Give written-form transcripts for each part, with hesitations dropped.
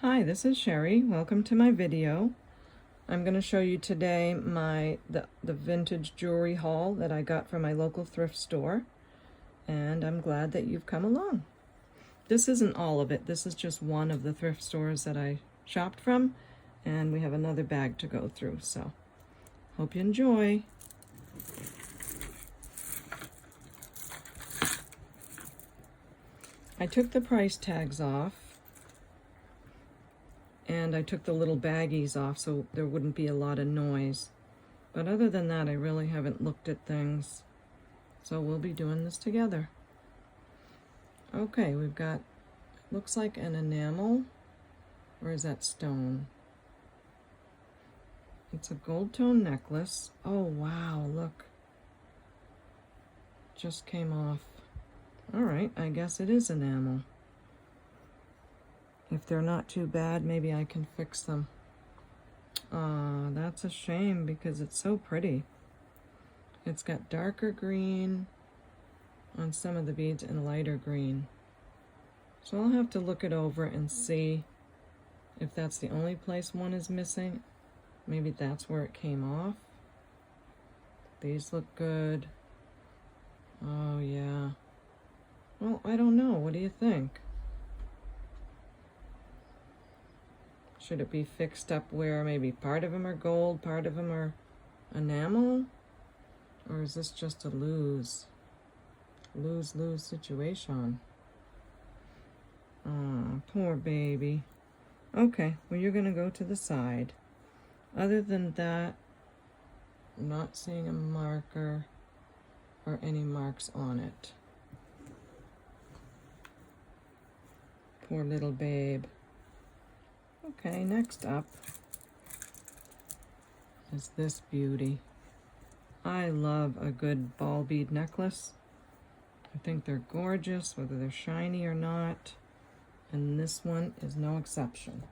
Hi, this is Sherry. Welcome to my video. I'm going to show you today the vintage jewelry haul that I got from my local thrift store, and I'm glad that you've come along. This isn't all of it. This is just one of the thrift stores that I shopped from, and we have another bag to go through, so hope you enjoy. I took the price tags off, and I took the little baggies off so there wouldn't be a lot of noise. But other than that, I really haven't looked at things. So we'll be doing this together. Okay, we've got, looks like an enamel. Or is that stone? It's a gold tone necklace. Oh wow, look. Just came off. All right, I guess it is enamel. If they're not too bad, maybe I can fix them. That's a shame because it's so pretty. It's got darker green on some of the beads and lighter green. So I'll have to look it over and see if that's the only place one is missing. Maybe that's where it came off. These look good. Oh yeah. Well, I don't know. What do you think? Should it be fixed up where maybe part of them are gold, part of them are enamel? Or is this just a lose situation? Oh, poor baby. Okay, well you're gonna go to the side. Other than that, I'm not seeing a marker or any marks on it. Poor little babe. Okay, next up is this beauty. I love a good ball bead necklace. I think they're gorgeous, whether they're shiny or not. And this one is no exception.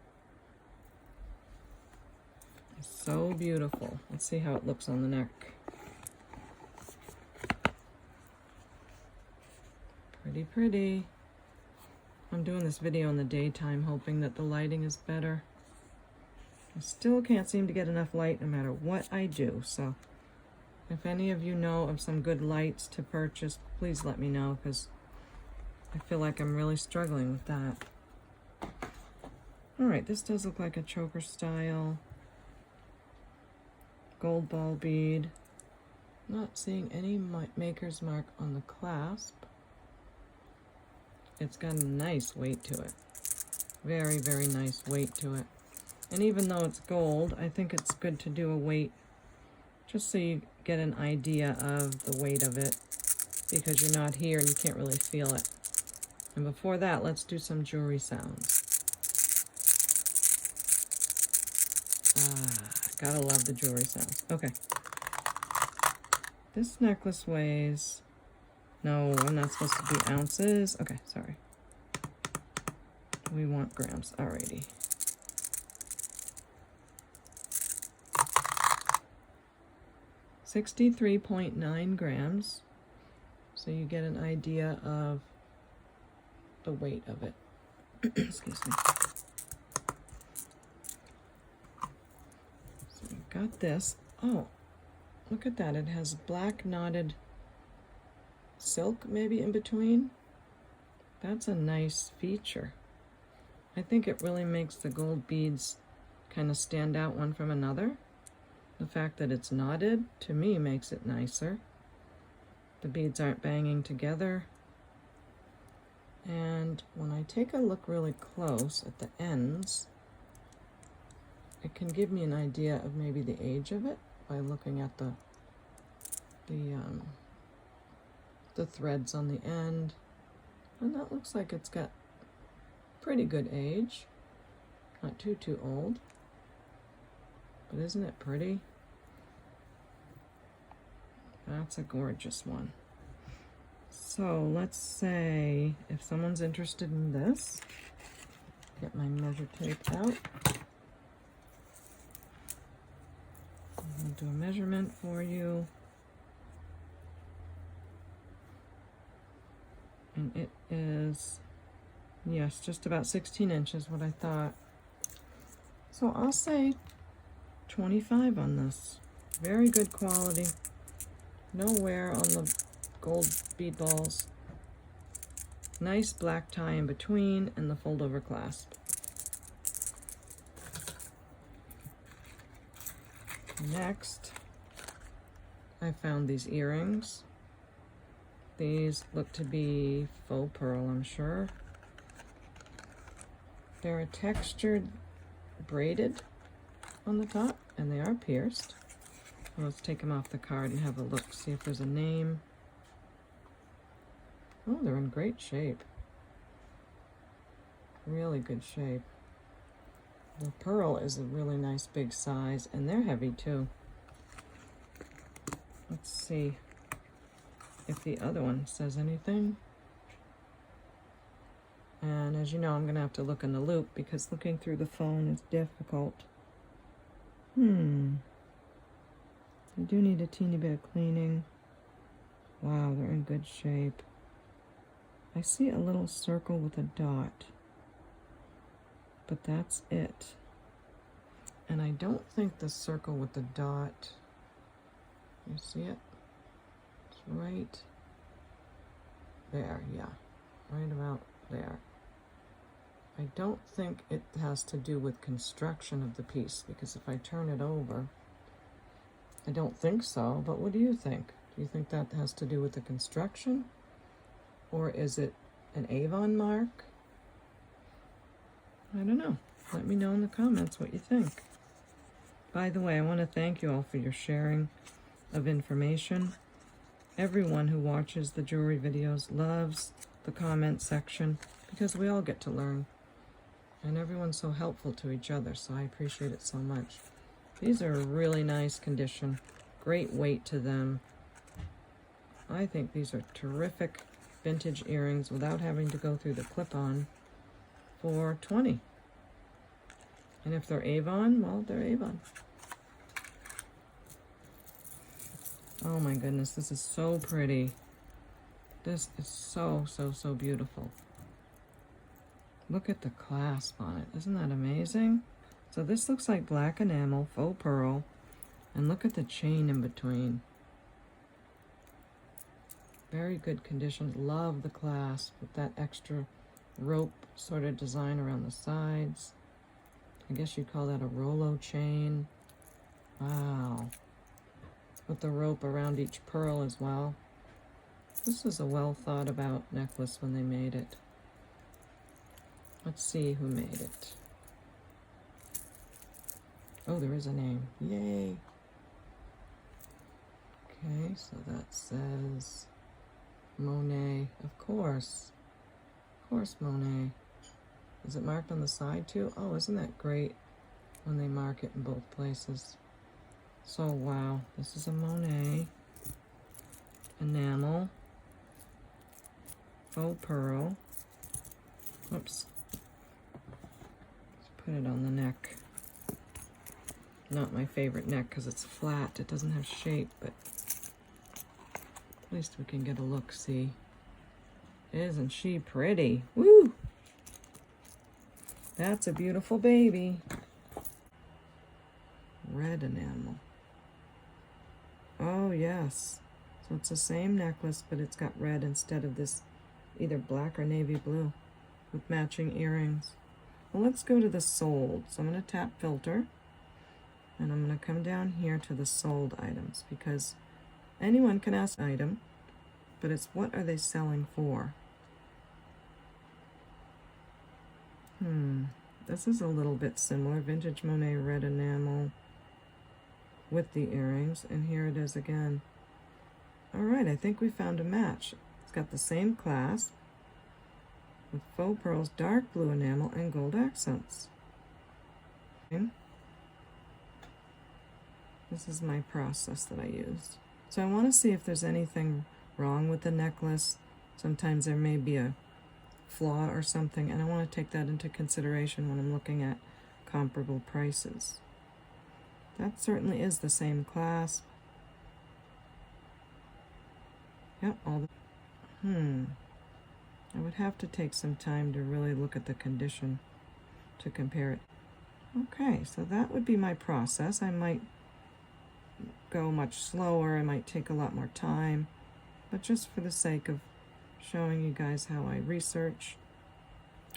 It's so beautiful. Let's see how it looks on the neck. Pretty, pretty. I'm doing this video in the daytime, hoping that the lighting is better. I still can't seem to get enough light no matter what I do, so if any of you know of some good lights to purchase, please let me know, because I feel like I'm really struggling with that. Alright, this does look like a choker style. Gold ball bead. Not seeing any maker's mark on the clasp. It's got a nice weight to it. Very, very nice weight to it. And even though it's gold, I think it's good to do a weight just so you get an idea of the weight of it, because you're not here and you can't really feel it. And before that, let's do some jewelry sounds. Gotta love the jewelry sounds. Okay. This necklace weighs... No, I'm not supposed to do ounces. Okay, sorry. We want grams. Alrighty. $63.9 grams. So you get an idea of the weight of it. Excuse me. So we've got this. Oh, look at that. It has black knotted silk maybe in between. That's a nice feature. I think it really makes the gold beads kind of stand out one from another. The fact that it's knotted, to me, makes it nicer. The beads aren't banging together. And when I take a look really close at the ends, it can give me an idea of maybe the age of it by looking at the threads on the end, and that looks like it's got pretty good age. Not too old, but isn't it pretty? That's a gorgeous one. So let's say if someone's interested in this, get my measure tape out. I'll do a measurement for you. And it is, yes, just about 16 inches, what I thought. So I'll say 25 on this. Very good quality. No wear on the gold bead balls. Nice black tie in between and the fold over clasp. Next, I found these earrings. These look to be faux pearl, I'm sure. They're a textured braided on the top, and they are pierced. Well, let's take them off the card and have a look, see if there's a name. Oh, they're in great shape. Really good shape. The pearl is a really nice big size, and they're heavy too. Let's see if the other one says anything. And as you know, I'm gonna have to look in the loop because looking through the phone is difficult. I do need a teeny bit of cleaning. Wow, they're in good shape. I see a little circle with a dot, but that's it. And I don't think the circle with the dot, you see it? It's right there, yeah, right about there. I don't think it has to do with construction of the piece, because if I turn it over, I don't think so, but what do you think? Do you think that has to do with the construction? Or is it an Avon mark? I don't know. Let me know in the comments what you think. By the way, I want to thank you all for your sharing of information. Everyone who watches the jewelry videos loves the comment section because we all get to learn. And everyone's so helpful to each other, so I appreciate it so much. These are really nice condition. Great weight to them. I think these are terrific vintage earrings without having to go through the clip-on for $20. And if they're Avon, well, they're Avon. Oh my goodness, this is so pretty. This is so, so, so beautiful. Look at the clasp on it. Isn't that amazing? So this looks like black enamel, faux pearl, and look at the chain in between. Very good condition. Love the clasp with that extra rope sort of design around the sides. I guess you'd call that a Rolo chain. Wow. With the rope around each pearl as well. This is a well thought about necklace when they made it. Let's see who made it. Oh, there is a name. Yay. Okay, so that says Monet. Of course. Of course, Monet. Is it marked on the side too? Oh, isn't that great when they mark it in both places? So, wow. This is a Monet. Enamel. Faux pearl. Oops. Let's put it on the neck. Not my favorite neck because it's flat. It doesn't have shape, but at least we can get a look-see. Isn't she pretty? Woo! That's a beautiful baby. Red enamel. Oh, yes. So it's the same necklace, but it's got red instead of this either black or navy blue with matching earrings. Well, let's go to the sold. So I'm going to tap filter, and I'm going to come down here to the sold items, because anyone can ask item, but it's what are they selling for? This is a little bit similar. Vintage Monet red enamel with the earrings, and here it is again. All right, I think we found a match. It's got the same clasp with faux pearls, dark blue enamel, and gold accents. Okay. This is my process that I used. So I want to see if there's anything wrong with the necklace. Sometimes there may be a flaw or something, and I want to take that into consideration when I'm looking at comparable prices. That certainly is the same clasp. Yep, all the... I would have to take some time to really look at the condition to compare it. Okay, so that would be my process. I might go much slower, I might take a lot more time, but just for the sake of showing you guys how I research,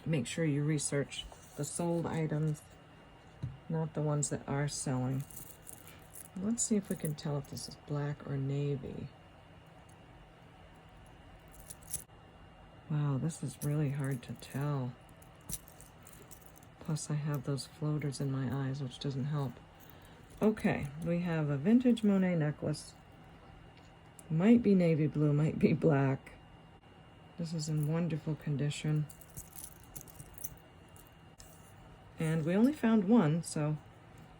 make sure you research the sold items, not the ones that are selling. Let's see if we can tell if this is black or navy. Wow, this is really hard to tell. Plus I have those floaters in my eyes, which doesn't help. Okay, we have a vintage Monet necklace. Might be navy blue, might be black. This is in wonderful condition. And we only found one, so,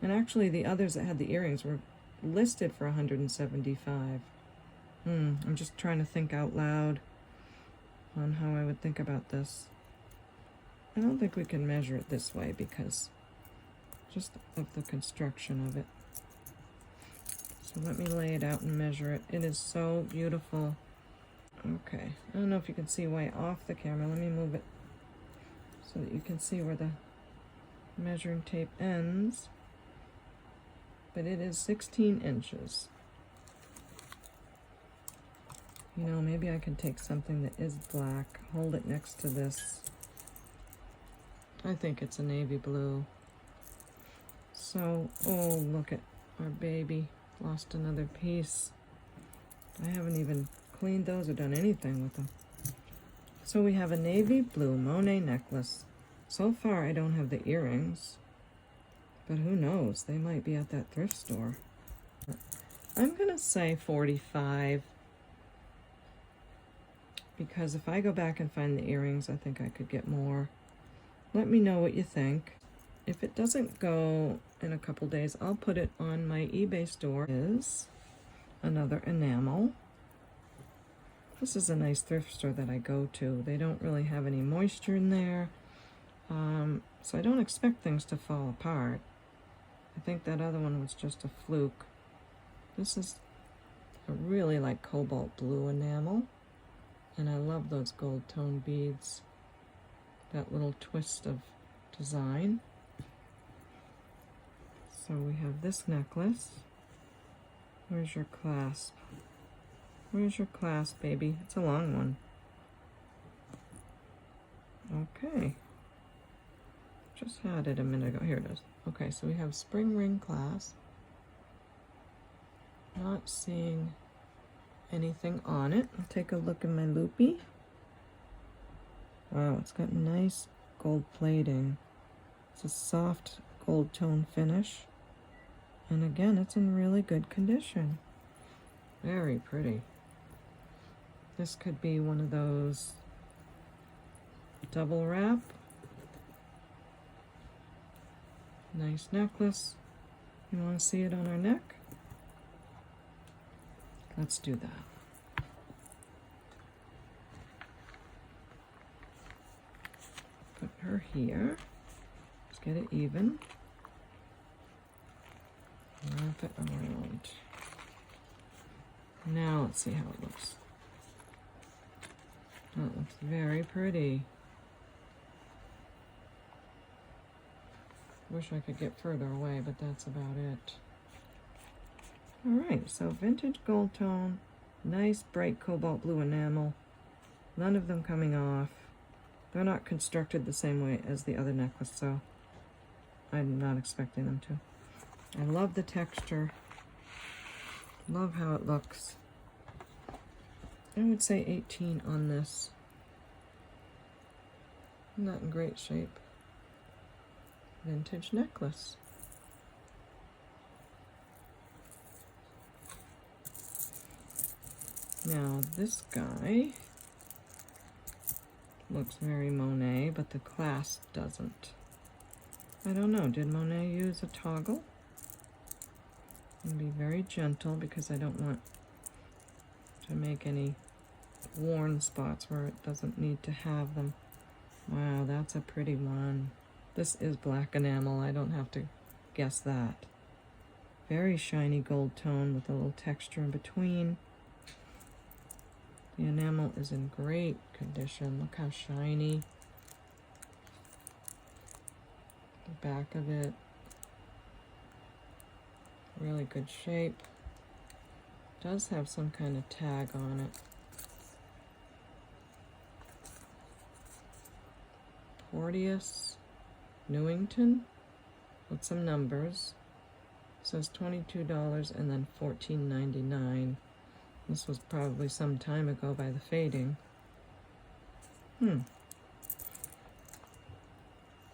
and actually the others that had the earrings were listed for $175. I'm just trying to think out loud on how I would think about this. I don't think we can measure it this way because just of the construction of it. So let me lay it out and measure it. It is so beautiful. Okay, I don't know if you can see way off the camera. Let me move it so that you can see where the measuring tape ends. But it is 16 inches. You know, maybe I can take something that is black, hold it next to this. I think it's a navy blue. So, oh, look at our baby. Lost another piece. I haven't even cleaned those or done anything with them. So we have a navy blue Monet necklace. So far, I don't have the earrings. But who knows? They might be at that thrift store. I'm going to say 45. Because if I go back and find the earrings, I think I could get more. Let me know what you think. If it doesn't go in a couple days, I'll put it on my eBay store. Is another enamel. This is a nice thrift store that I go to. They don't really have any moisture in there. So I don't expect things to fall apart. I think that other one was just a fluke. This is a really like cobalt blue enamel. And I love those gold tone beads. That little twist of design. So we have this necklace. Where's your clasp? Where's your clasp, baby? It's a long one. Okay. Just had it a minute ago. Here it is. Okay, so we have spring ring clasp. Not seeing anything on it. I'll take a look at my loopy. Wow, it's got nice gold plating. It's a soft gold tone finish. And again, it's in really good condition. Very pretty. This could be one of those double wrap. Nice necklace. You want to see it on our neck? Let's do that. Put her here. Let's get it even. Wrap it around. Now let's see how it looks. That looks very pretty. Wish I could get further away, but that's about it. Alright, so vintage gold tone, nice bright cobalt blue enamel, none of them coming off. They're not constructed the same way as the other necklace, so I'm not expecting them to. I love the texture, love how it looks. I would say 18 on this. Not in great shape. Vintage necklace. Now this guy looks very Monet, but the clasp doesn't. I don't know, did Monet use a toggle? And be very gentle because I don't want to make any worn spots where it doesn't need to have them. Wow, that's a pretty one. This is black enamel, I don't have to guess that. Very shiny gold tone with a little texture in between. The enamel is in great condition. Look how shiny. The back of it. Really good shape. Does have some kind of tag on it. Porteous Newington with some numbers. It says $22 and then $14.99. This was probably some time ago by the fading. Let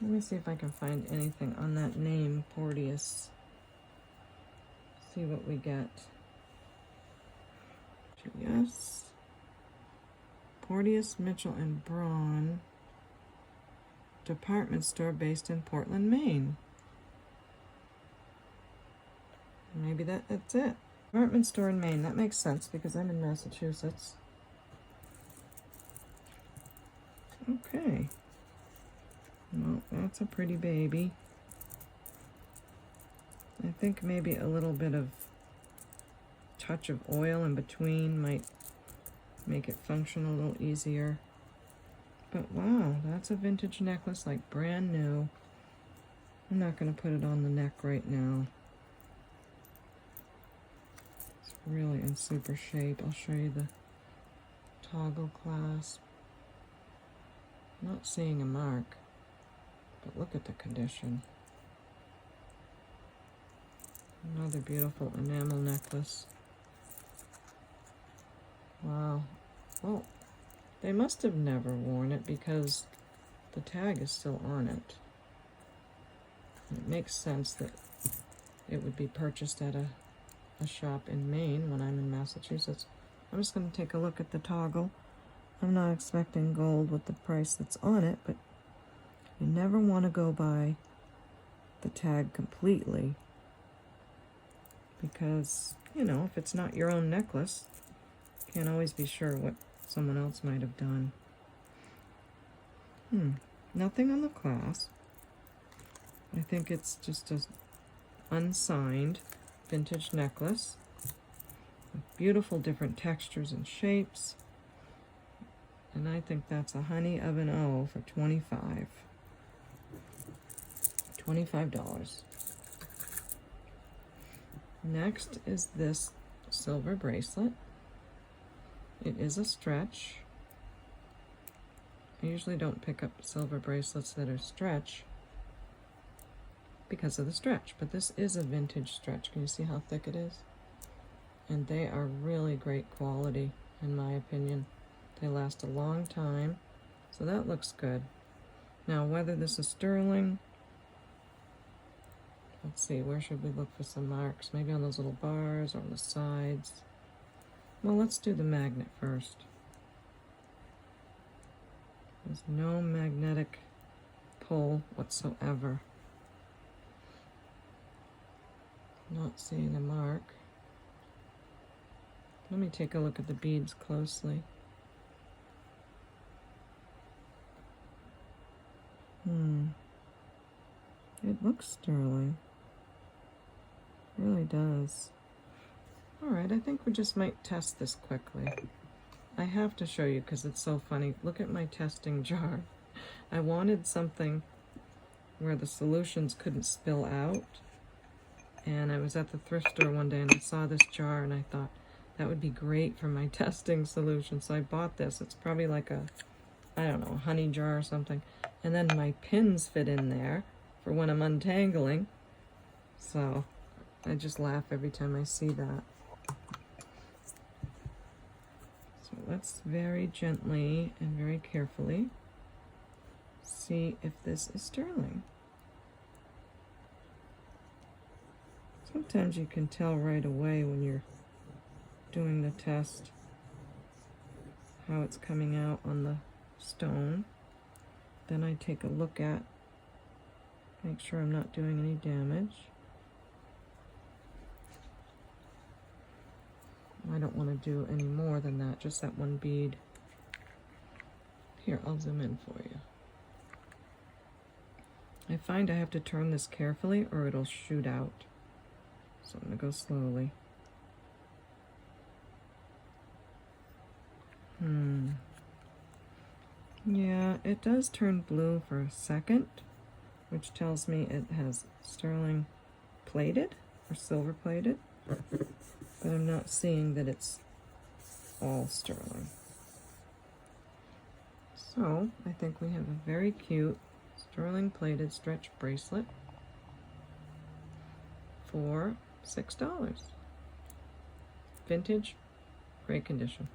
me see if I can find anything on that name, Porteous. See what we get. Yes. Porteous, Mitchell and Braun. Department store based in Portland, Maine. Maybe that's it. Department store in Maine. That makes sense because I'm in Massachusetts. Okay. Well, that's a pretty baby. I think maybe a little bit of touch of oil in between might make it function a little easier. But wow, that's a vintage necklace, like brand new. I'm not going to put it on the neck right now. It's really in super shape. I'll show you the toggle clasp. Not seeing a mark, but look at the condition. Another beautiful enamel necklace. Wow. Well, they must have never worn it because the tag is still on it. It makes sense that it would be purchased at a shop in Maine when I'm in Massachusetts. I'm just going to take a look at the toggle. I'm not expecting gold with the price that's on it, but you never want to go by the tag completely because, you know, if it's not your own necklace, you can't always be sure what someone else might have done. Nothing on the clasp. I think it's just a unsigned vintage necklace with beautiful different textures and shapes. And I think that's a honey of an O for $25. Next is this silver bracelet. It is a stretch. I usually don't pick up silver bracelets that are stretch because of the stretch, but this is a vintage stretch. Can you see how thick it is? And they are really great quality, in my opinion. They last a long time, so that looks good. Now, whether this is sterling, let's see, where should we look for some marks? Maybe on those little bars or on the sides. Well, let's do the magnet first. There's no magnetic pull whatsoever. Not seeing a mark. Let me take a look at the beads closely. It looks sterling. It really does. Alright, I think we just might test this quickly. I have to show you because it's so funny. Look at my testing jar. I wanted something where the solutions couldn't spill out. And I was at the thrift store one day and I saw this jar and I thought that would be great for my testing solution. So I bought this. It's probably like a, I don't know, honey jar or something. And then my pins fit in there for when I'm untangling. So I just laugh every time I see that. So let's very gently and very carefully see if this is sterling. Sometimes you can tell right away when you're doing the test how it's coming out on the stone. Then I take a look at, make sure I'm not doing any damage. I don't want to do any more than that, just that one bead. Here, I'll zoom in for you. I find I have to turn this carefully or it'll shoot out. So I'm going to go slowly. Yeah, it does turn blue for a second, which tells me it has sterling plated. or silver plated, but I'm not seeing that it's all sterling. So I think we have a very cute sterling plated stretch bracelet for $6. Vintage, great condition.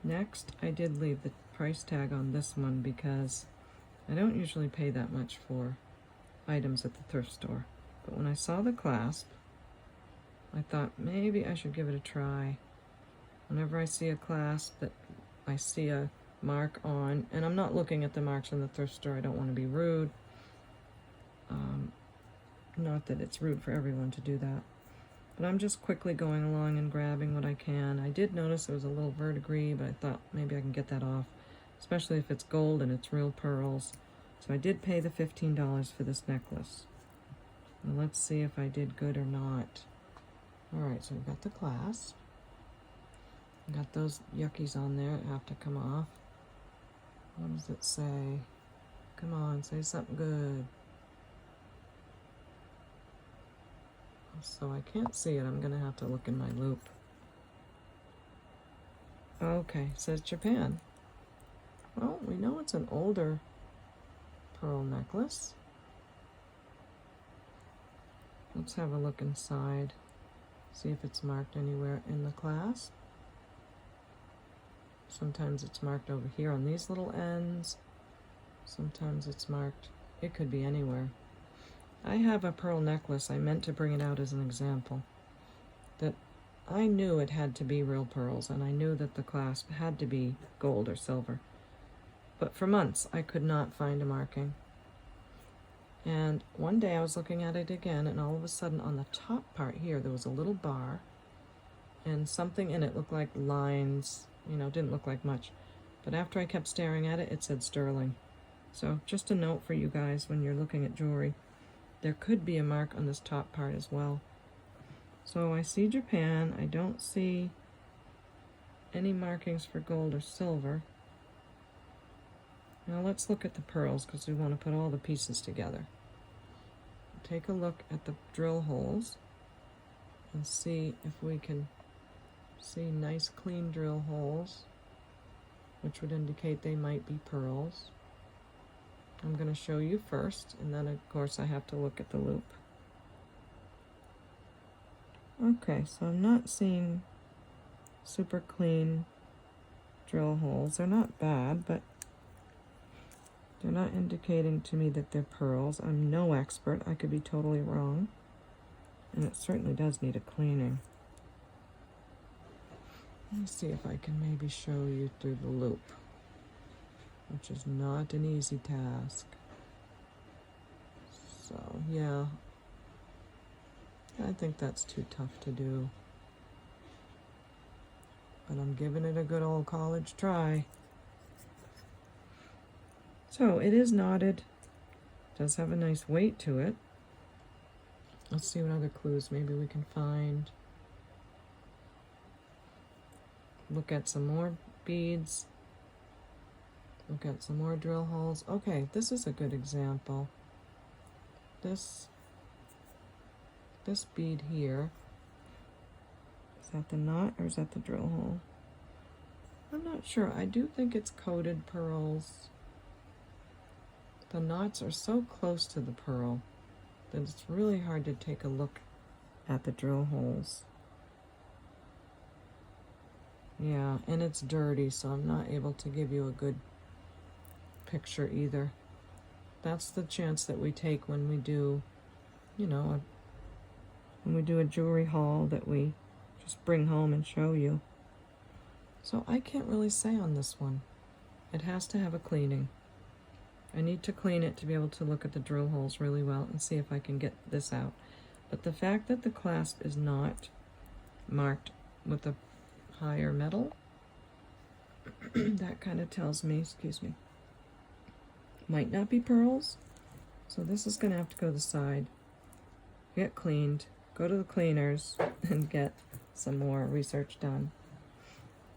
Next, I did leave the price tag on this one because I don't usually pay that much for items at the thrift store. But when I saw the clasp, I thought maybe I should give it a try. Whenever I see a clasp that I see a mark on, and I'm not looking at the marks in the thrift store, I don't want to be rude. Not that it's rude for everyone to do that. But I'm just quickly going along and grabbing what I can. I did notice there was a little verdigris, but I thought maybe I can get that off, especially if it's gold and it's real pearls. So I did pay the $15 for this necklace. Now let's see if I did good or not. Alright, so we've got the clasp. Got those yuckies on there that have to come off. What does it say? Come on, say something good. So I can't see it. I'm going to have to look in my loop. Okay, it says Japan. Well, we know it's an older pearl necklace. Let's have a look inside. See if it's marked anywhere in the clasp. Sometimes it's marked over here on these little ends. Sometimes it's marked, it could be anywhere. I have a pearl necklace, I meant to bring it out as an example, that I knew it had to be real pearls, and I knew that the clasp had to be gold or silver. But for months, I could not find a marking. And one day I was looking at it again, and all of a sudden on the top part here, there was a little bar, and something in it looked like lines, you know, didn't look like much. But after I kept staring at it, it said sterling. So just a note for you guys when you're looking at jewelry. There could be a mark on this top part as well. So I see Japan. I don't see any markings for gold or silver. Now let's look at the pearls because we want to put all the pieces together. Take a look at the drill holes and see if we can see nice clean drill holes, which would indicate they might be pearls. I'm going to show you first, and then of course I have to look at the loop. Okay, so I'm not seeing super clean drill holes. They're not bad, but they're not indicating to me that they're pearls. I'm no expert. I could be totally wrong. And it certainly does need a cleaning. Let me see if I can maybe show you through the loop, which is not an easy task. So, yeah, I think that's too tough to do. But I'm giving it a good old college try. So, it is knotted. It does have a nice weight to it. Let's see what other clues maybe we can find. Look at some more beads. Look at some more drill holes. Okay, this is a good example. This bead here, is that the knot or is that the drill hole? I'm not sure. I do think it's coated pearls. The knots are so close to the pearl that it's really hard to take a look at the drill holes. Yeah, and it's dirty, so I'm not able to give you a good picture either. That's the chance that we take when we do, you know, when we do a jewelry haul that we just bring home and show you. So I can't really say on this one. It has to have a cleaning. I need to clean it to be able to look at the drill holes really well and see if I can get this out. But the fact that the clasp is not marked with a higher metal, that kind of tells me, excuse me, might not be pearls. So this is going to have to go to the side, get cleaned, go to the cleaners, and get some more research done.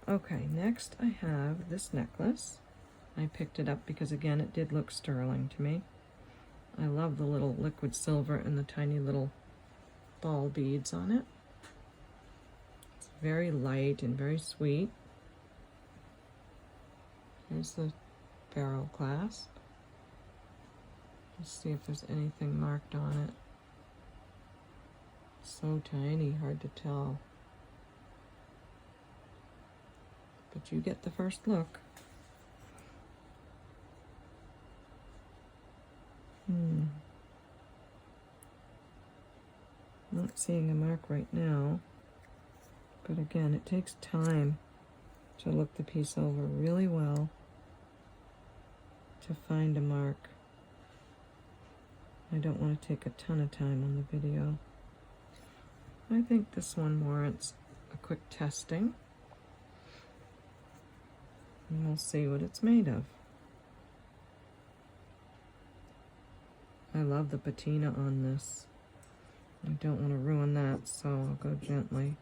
Okay, next I have this necklace. I picked it up because, again, it did look sterling to me. I love the little liquid silver and the tiny little ball beads on it. It's very light and very sweet. Here's the barrel clasp. Let's see if there's anything marked on it. So tiny, hard to tell. But you get the first look. Not seeing a mark right now, but again, it takes time to look the piece over really well to find a mark. I don't want to take a ton of time on the video. I think this one warrants a quick testing, and we'll see what it's made of. I love the patina on this. I don't want to ruin that, so I'll go gently.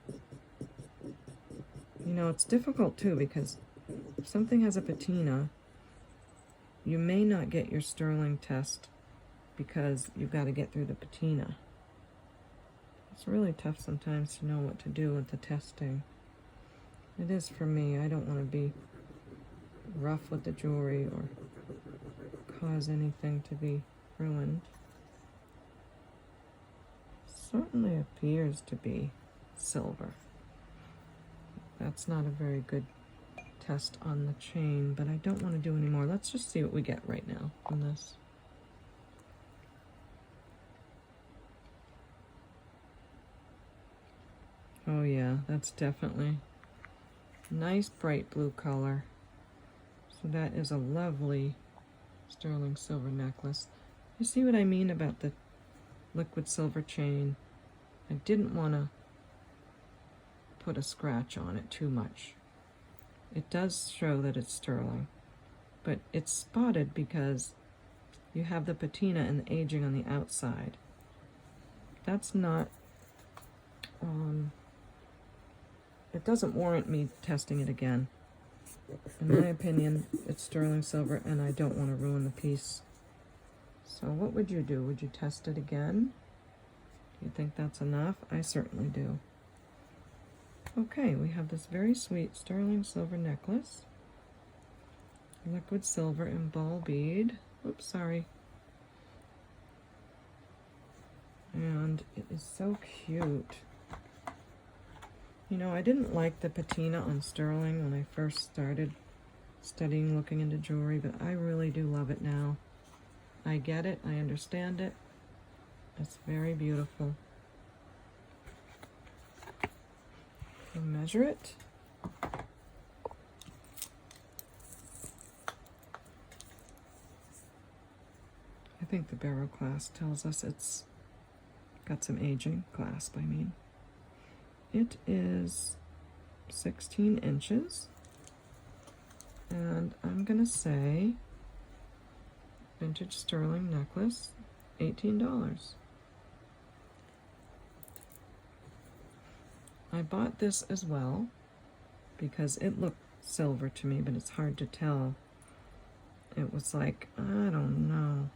You know, it's difficult too, because if something has a patina, you may not get your sterling test because you've got to get through the patina. It's really tough sometimes to know what to do with the testing. It is for me. I don't want to be rough with the jewelry or cause anything to be ruined. Certainly appears to be silver. That's not a very good test on the chain, but I don't want to do any more. Let's just see what we get right now from this. Oh yeah, that's definitely nice bright blue color. So that is a lovely sterling silver necklace. You see what I mean about the liquid silver chain? I didn't want to put a scratch on it too much. It does show that it's sterling, but it's spotted because you have the patina and the aging on the outside. That's not, it doesn't warrant me testing it again. In my opinion, it's sterling silver and I don't want to ruin the piece. So what would you do? Would you test it again? Do you think that's enough? I certainly do. Okay, we have this very sweet sterling silver necklace. Liquid silver and ball bead. Oops, sorry. And it is so cute. You know, I didn't like the patina on sterling when I first started studying looking into jewelry, but I really do love it now. I get it, I understand it. It's very beautiful. We'll measure it. I think the barrel clasp tells us it's got some aging. Clasp, I mean. It is 16 inches. And I'm gonna say vintage sterling necklace, $18. I bought this as well because it looked silver to me, but it's hard to tell. It was like, I don't know,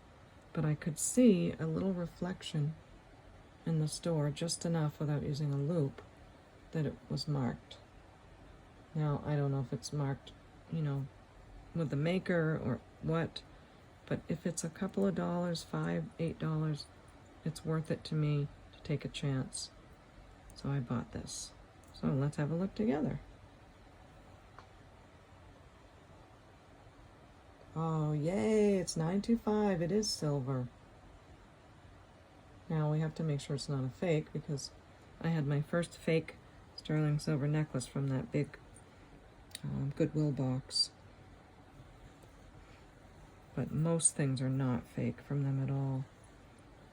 but I could see a little reflection in the store, just enough without using a loop, that it was marked. Now, I don't know if it's marked, you know, with the maker or what, but if it's a couple of dollars, $5, $8, it's worth it to me to take a chance. So I bought this. So let's have a look together. Oh, yay, it's $9.25. It is silver. Now we have to make sure it's not a fake, because I had my first fake sterling silver necklace from that big Goodwill box. But most things are not fake from them at all.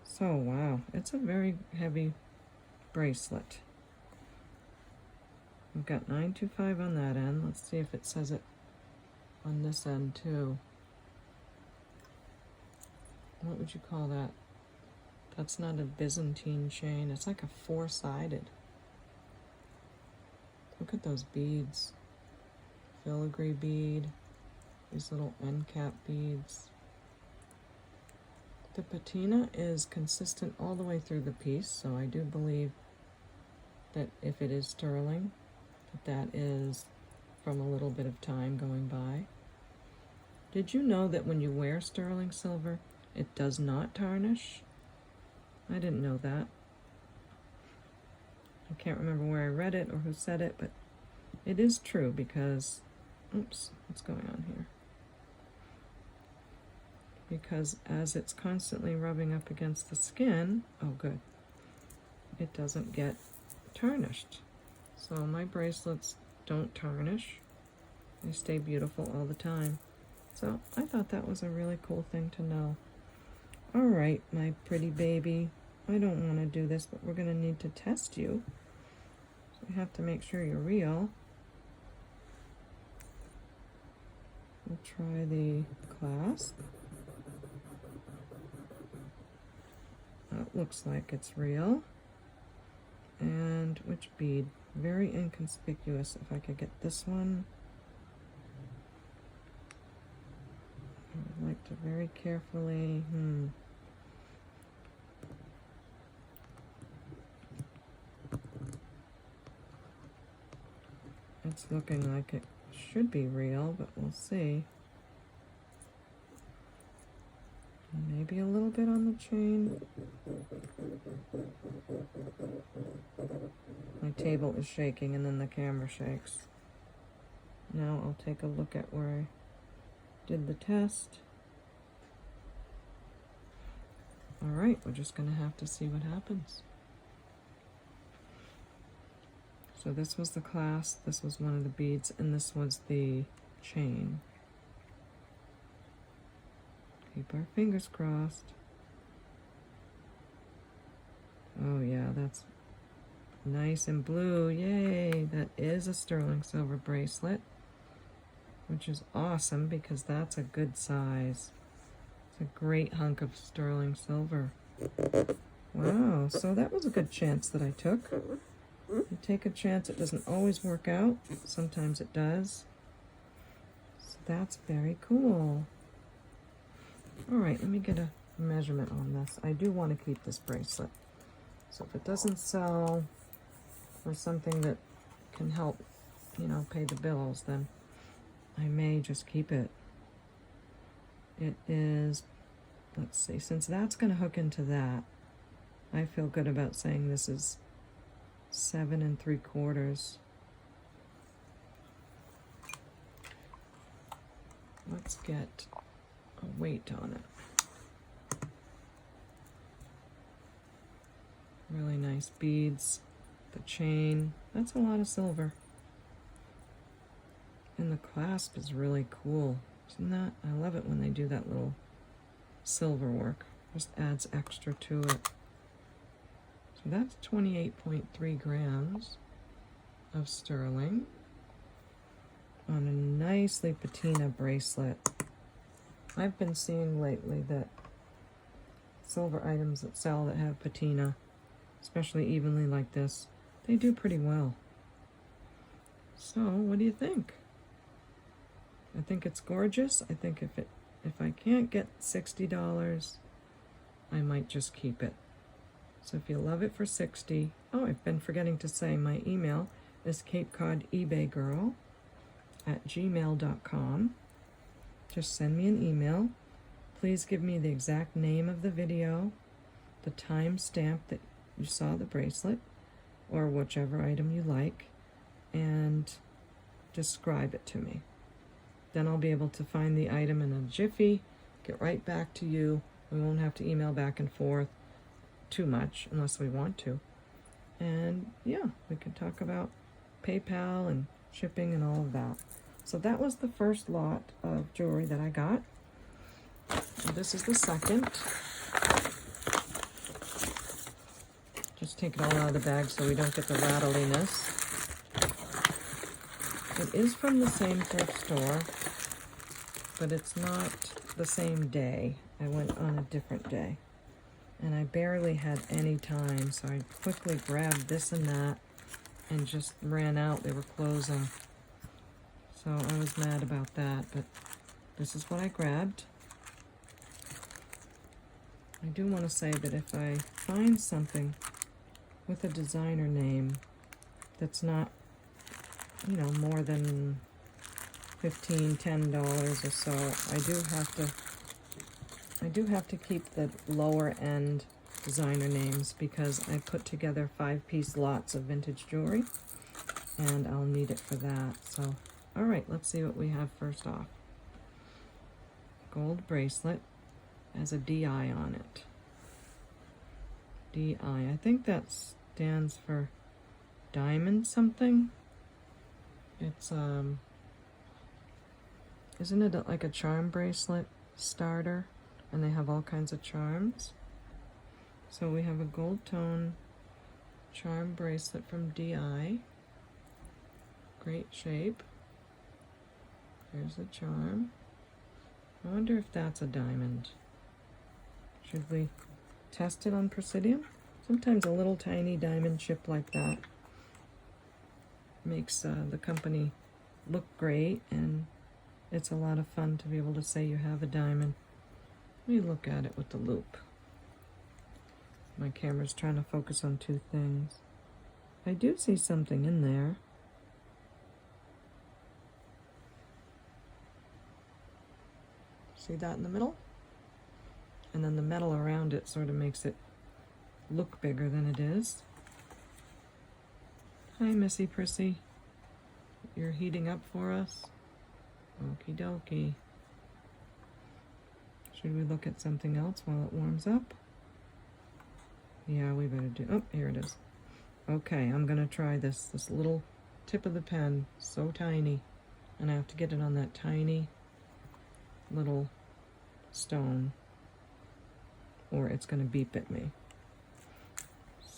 So, wow, it's a very heavy bracelet. We've got $9.25 on that end. Let's see if it says it on this end too. What would you call that? That's not a Byzantine chain. It's like a four-sided. Look at those beads. Filigree bead. These little end cap beads. The patina is consistent all the way through the piece, so I do believe that if it is sterling, that is from a little bit of time going by. Did you know that when you wear sterling silver, it does not tarnish? I didn't know that. I can't remember where I read it or who said it, but it is true because, oops, what's going on here? Because as it's constantly rubbing up against the skin, oh good, it doesn't get tarnished. So my bracelets don't tarnish. They stay beautiful all the time. So I thought that was a really cool thing to know. All right, my pretty baby. I don't want to do this, but we're going to need to test you. So we have to make sure you're real. We'll try the clasp. That looks like it's real. And which bead? Very inconspicuous. If I could get this one. I'd like to very carefully, It's looking like it should be real, but we'll see. Maybe a little bit on the chain. My table is shaking and then the camera shakes. Now I'll take a look at where I did the test. All right, we're just going to have to see what happens. So this was the clasp, this was one of the beads, and this was the chain. Keep our fingers crossed. Oh yeah, that's nice and blue. Yay! That is a sterling silver bracelet, which is awesome because that's a good size. It's a great hunk of sterling silver. Wow, so that was a good chance that I took. You take a chance, it doesn't always work out. Sometimes it does. So that's very cool. All right, let me get a measurement on this. I do want to keep this bracelet. So if it doesn't sell or something that can help, you know, pay the bills, then I may just keep it. It is, let's see, since that's going to hook into that, I feel good about saying this is 7 3/4. Let's get a weight on it. Really nice beads. The chain, that's a lot of silver. And the clasp is really cool. Isn't that? I love it when they do that little silver work. Just adds extra to it. So that's 28.3 grams of sterling on a nicely patina bracelet. I've been seeing lately that silver items that sell that have patina, especially evenly like this, they do pretty well. So what do you think? I think it's gorgeous. I think if I can't get $60, I might just keep it. So if you love it for $60, oh, I've been forgetting to say my email is capecod@gmail.com. Just send me an email. Please give me the exact name of the video, the time stamp that you saw the bracelet, or whichever item you like, and describe it to me. Then I'll be able to find the item in a jiffy, get right back to you. We won't have to email back and forth too much unless we want to. And yeah, we can talk about PayPal and shipping and all of that. So that was the first lot of jewelry that I got. And this is the second. Just take it all out of the bag so we don't get the rattliness. It is from the same thrift store, but it's not the same day. I went on a different day. And I barely had any time, so I quickly grabbed this and that and just ran out. They were closing. So I was mad about that, but this is what I grabbed. I do want to say that if I find something with a designer name that's not, you know, more than $15, $10 or so, I do have to keep the lower end designer names because I put together 5-piece lots of vintage jewelry and I'll need it for that. So, all right, let's see what we have first off. Gold bracelet has a DI on it. DI, I think that stands for diamond something. It's, isn't it like a charm bracelet starter? And they have all kinds of charms. So we have a gold tone charm bracelet from DI. Great shape. There's the charm. I wonder if that's a diamond. Should we test it on Presidium? Sometimes a little tiny diamond chip like that makes the company look great, and it's a lot of fun to be able to say you have a diamond. Let me look at it with the loop. My camera's trying to focus on two things. I do see something in there. See that in the middle? And then the metal around it sort of makes it look bigger than it is. Hi, Missy Prissy. You're heating up for us? Okie dokie. Should we look at something else while it warms up? Yeah, we better do. Oh, here it is. Okay, I'm gonna try this. This little tip of the pen, so tiny. And I have to get it on that tiny little stone, or it's gonna beep at me.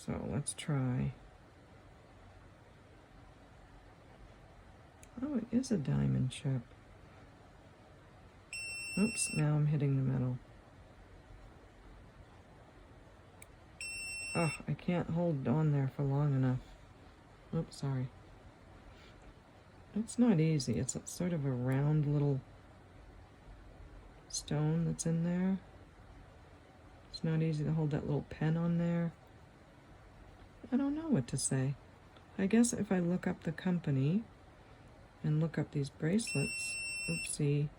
So let's try. Oh, it is a diamond chip. Oops, now I'm hitting the metal. Oh, I can't hold on there for long enough. Oops, sorry. It's not easy. It's sort of a round little stone that's in there. It's not easy to hold that little pen on there. I don't know what to say. I guess if I look up the company and look up these bracelets, oopsie,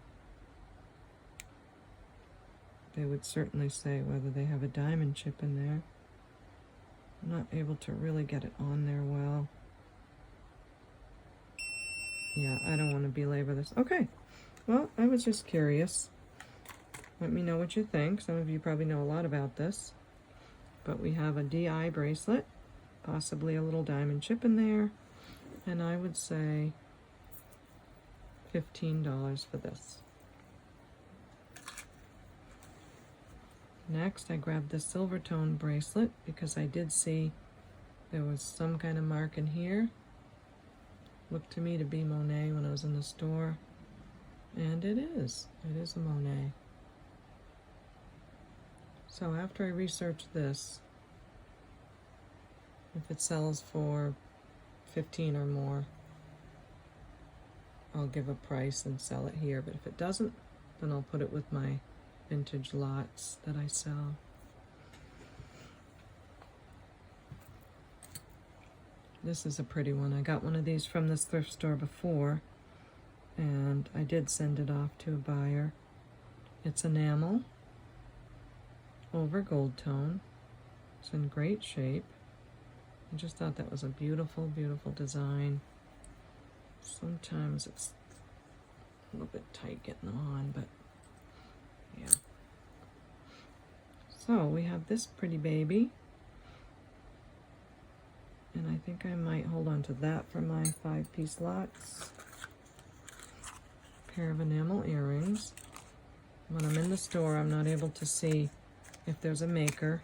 they would certainly say whether they have a diamond chip in there. I'm not able to really get it on there well. Yeah, I don't want to belabor this. Okay, well, I was just curious. Let me know what you think. Some of you probably know a lot about this. But we have a DI bracelet, possibly a little diamond chip in there, and I would say $15 for this. Next, I grabbed the silver tone bracelet because I did see there was some kind of mark in here. Looked to me to be Monet when I was in the store. And it is. It is a Monet. So after I research this, if it sells for 15 or more, I'll give a price and sell it here. But if it doesn't, then I'll put it with my vintage lots that I sell. This is a pretty one. I got one of these from this thrift store before, and I did send it off to a buyer. It's enamel over gold tone. It's in great shape. I just thought that was a beautiful, beautiful design. Sometimes it's a little bit tight getting them on, but yeah. So we have this pretty baby. And I think I might hold on to that for my 5-piece lots. Pair of enamel earrings. When I'm in the store, I'm not able to see if there's a maker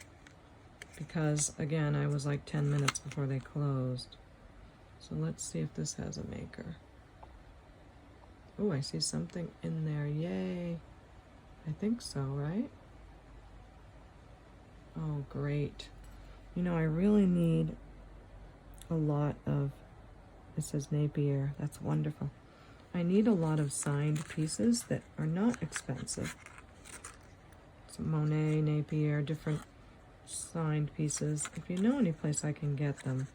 because, again, I was like 10 minutes before they closed. So let's see if this has a maker. Oh, I see something in there. Yay. I think so, right? Oh, great. You know, I really need a lot of, it says Napier, that's wonderful. I need a lot of signed pieces that are not expensive. some Monet, Napier, different signed pieces. If you know any place I can get them,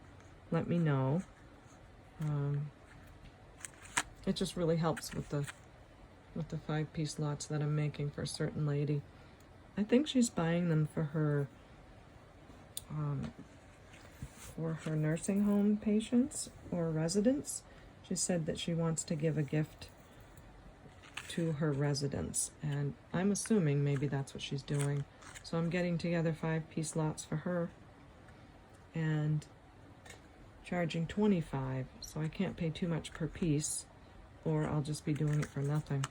let me know. It just really helps with the 5-piece lots that I'm making for a certain lady. I think she's buying them for her nursing home patients or residents. She said that she wants to give a gift to her residents, and I'm assuming maybe that's what she's doing. So I'm getting together 5-piece lots for her and charging $25, so I can't pay too much per piece, or I'll just be doing it for nothing.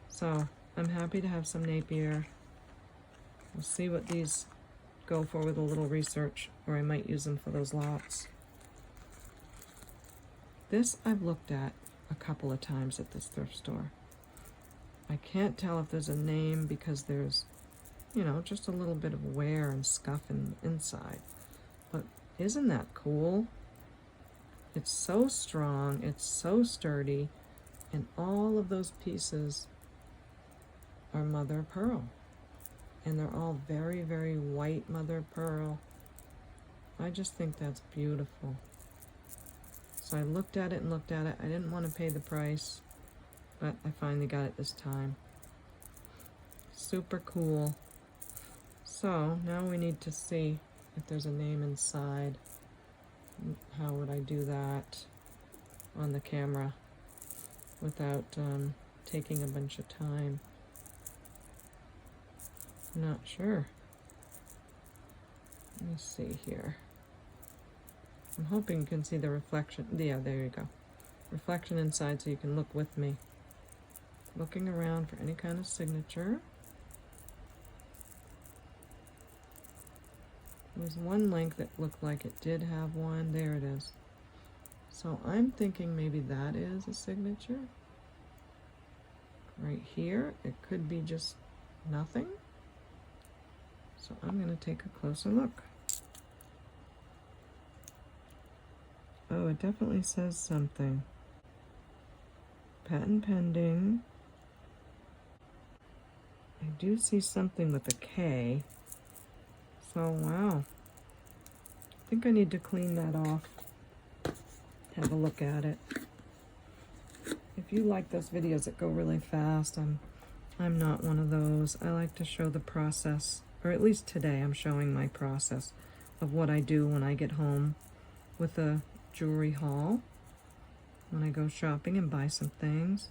So I'm happy to have some Napier. We'll see what these go for with a little research, or I might use them for those lots. This I've looked at a couple of times at this thrift store. I can't tell if there's a name because there's, you know, just a little bit of wear and scuff in the inside. But isn't that cool? It's so strong, it's so sturdy, and all of those pieces are mother of pearl. And they're all very, very white mother of pearl. I just think that's beautiful. So I looked at it and looked at it. I didn't want to pay the price, but I finally got it this time. Super cool. So now we need to see if there's a name inside. How would I do that on the camera without taking a bunch of time? Not sure. Let me see here. I'm hoping you can see the reflection. Yeah, there you go. Reflection inside so you can look with me. Looking around for any kind of signature. There was one link that looked like it did have one. There it is. So I'm thinking maybe that is a signature. Right here, it could be just nothing. So I'm going to take a closer look. Oh, it definitely says something. Patent pending. I do see something with a K. So, wow. I think I need to clean that off. Have a look at it. If you like those videos that go really fast, I'm not one of those. I like to show the process, or at least today I'm showing my process of what I do when I get home with a jewelry haul, when I go shopping and buy some things.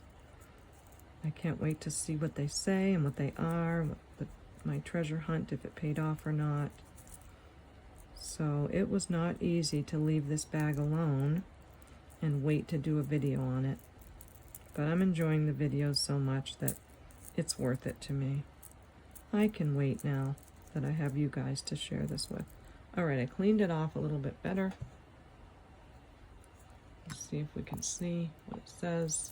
I can't wait to see what they say and what they are, my treasure hunt, if it paid off or not. So it was not easy to leave this bag alone and wait to do a video on it. But I'm enjoying the videos so much that it's worth it to me. I can wait now that I have you guys to share this with. Alright, I cleaned it off a little bit better. Let's see if we can see what it says.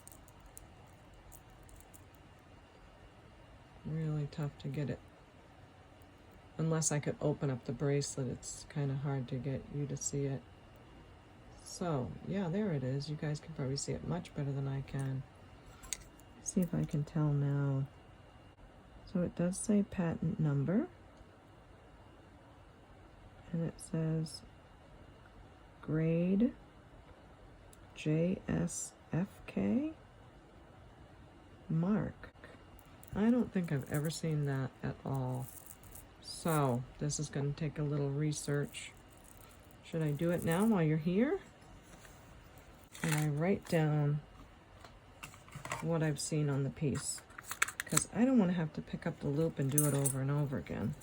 Really tough to get it. Unless I could open up the bracelet, it's kind of hard to get you to see it. So, yeah, there it is. You guys can probably see it much better than I can. Let's see if I can tell now. So it does say patent number. And it says grade JSFK mark. I don't think I've ever seen that at all. So this is going to take a little research. Should I do it now while you're here? And I write down what I've seen on the piece, because I don't want to have to pick up the loop and do it over and over again.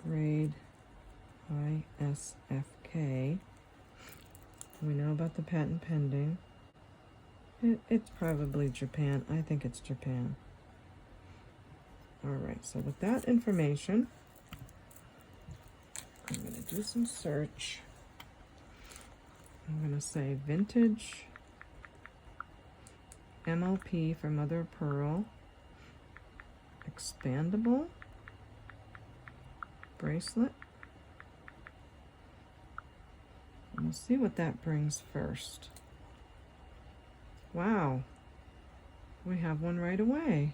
Grade ISFK. We know about the patent pending. It's probably Japan. I think it's Japan. Alright, so with that information, I'm going to do some search. I'm going to say vintage MOP for mother of pearl, expandable bracelet. And we'll see what that brings first. Wow, we have one right away.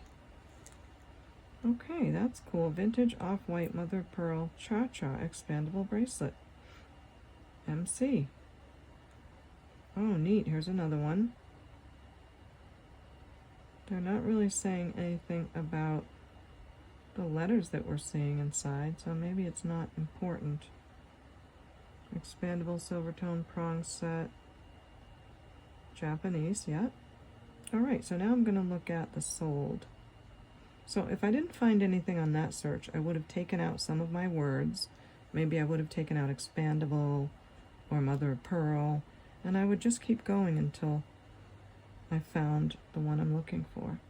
Okay, that's cool. Vintage off-white mother of pearl cha-cha expandable bracelet. MC. Oh, neat. Here's another one. They're not really saying anything about the letters that we're seeing inside, so maybe it's not important. Expandable silver tone prong set. Japanese, yeah. Alright, so now I'm going to look at the sold. So if I didn't find anything on that search, I would have taken out some of my words. Maybe I would have taken out expandable or mother of pearl, and I would just keep going until I found the one I'm looking for.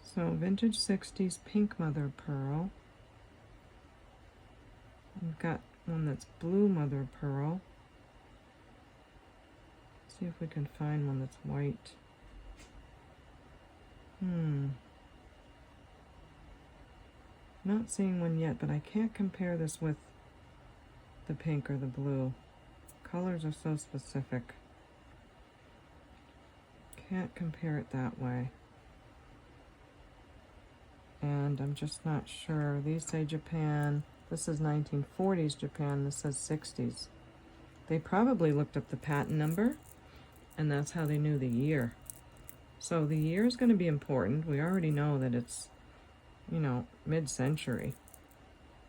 So vintage 60s pink mother of pearl. I've got one that's blue mother of pearl. See if we can find one that's white. Not seeing one yet, but I can't compare this with the pink or the blue. Colors are so specific. Can't compare it that way. And I'm just not sure. These say Japan. This is 1940s Japan. This says 60s. They probably looked up the patent number, and that's how they knew the year. So the year is going to be important. We already know that it's, you know, mid-century.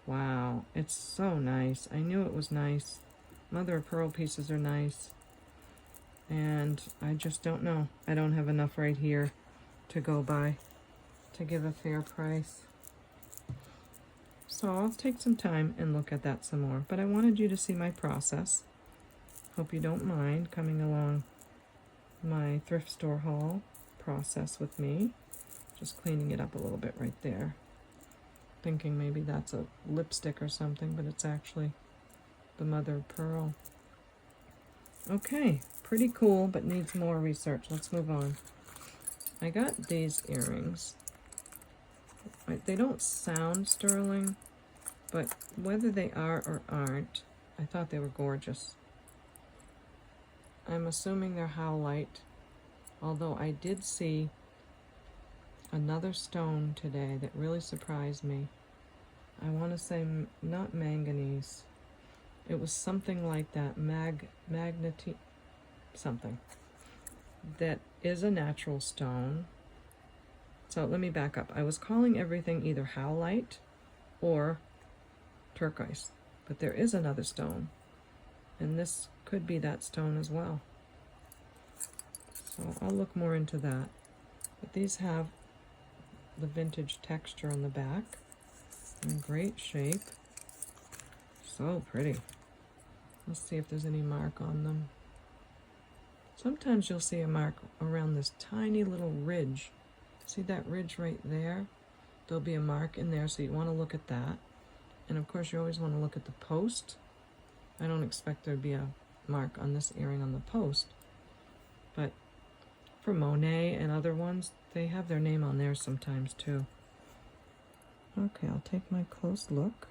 Wow, it's so nice. I knew it was nice. Mother of pearl pieces are nice. And I just don't know. I don't have enough right here to go by to give a fair price. So I'll take some time and look at that some more. But I wanted you to see my process. Hope you don't mind coming along my thrift store haul process with me. Just cleaning it up a little bit right there. Thinking maybe that's a lipstick or something, but it's actually the mother of pearl. Okay, pretty cool, but needs more research. Let's move on. I got these earrings. They don't sound sterling, but whether they are or aren't, I thought they were gorgeous. I'm assuming they're howlite, although I did see another stone today that really surprised me. I want to say not manganese. It was something like that, magneti something. That is a natural stone. So let me back up. I was calling everything either howlite or turquoise, but there is another stone, and this could be that stone as well. So I'll look more into that. But these have the vintage texture on the back, in great shape. So pretty. Let's see if there's any mark on them. Sometimes you'll see a mark around this tiny little ridge. See that ridge right there? There'll be a mark in there, so you want to look at that. And of course you always want to look at the post. I don't expect there'd be a mark on this earring on the post, but for Monet and other ones, they have their name on there sometimes too. Okay, I'll take my close look.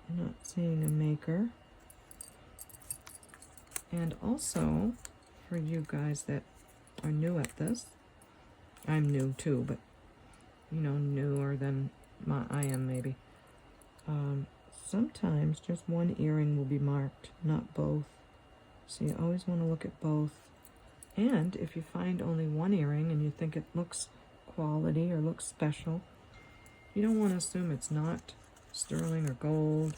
I'm not seeing a maker. And also, for you guys that are new at this, I'm new too, but you know, newer than I am maybe. Sometimes just one earring will be marked, not both. So you always want to look at both. And if you find only one earring and you think it looks quality or looks special, you don't want to assume it's not sterling or gold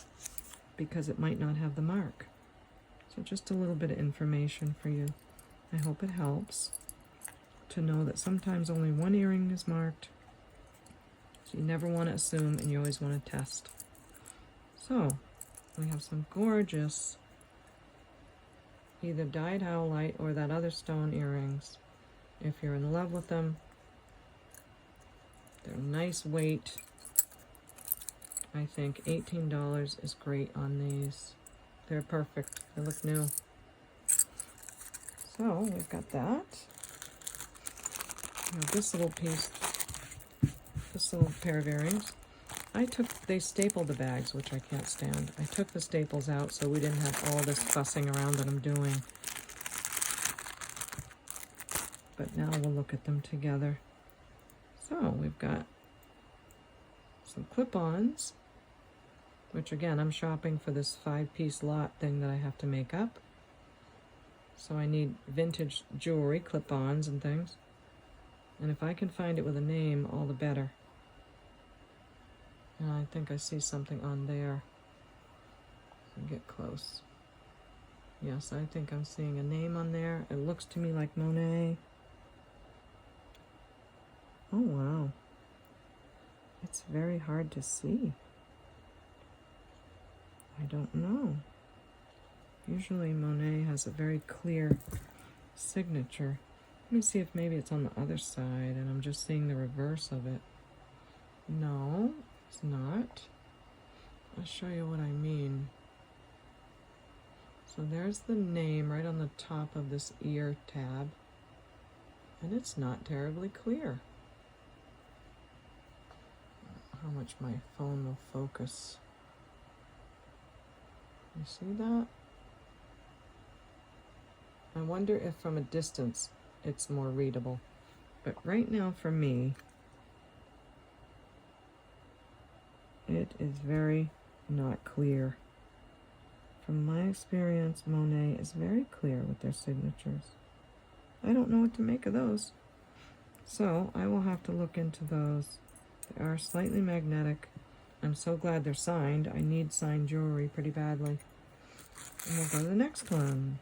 because it might not have the mark. So just a little bit of information for you. I hope it helps to know that sometimes only one earring is marked. So you never want to assume, and you always want to test. So we have some gorgeous either dyed howlite or that other stone earrings. If you're in love with them, they're nice weight. I think $18 is great on these. They're perfect. They look new. So we've got that. Now this little piece, this little pair of earrings, they stapled the bags, which I can't stand. I took the staples out so we didn't have all this fussing around that I'm doing. but now we'll look at them together. So we've got some clip-ons, which again, I'm shopping for this 5-piece lot thing that I have to make up. So I need vintage jewelry, clip-ons and things. And if I can find it with a name, all the better. And I think I see something on there. Get close. Yes, I think I'm seeing a name on there. It looks to me like Monet. Oh, wow. It's very hard to see. I don't know. Usually Monet has a very clear signature. Let me see if maybe it's on the other side and I'm just seeing the reverse of it. No, it's not. I'll show you what I mean. So there's the name right on the top of this ear tab, and it's not terribly clear. How much my phone will focus. You see that? I wonder if from a distance it's more readable. But right now for me, it is very not clear. From my experience, Monet is very clear with their signatures. I don't know what to make of those. So I will have to look into those. They are slightly magnetic. I'm so glad they're signed. I need signed jewelry pretty badly. And we'll go to the next one.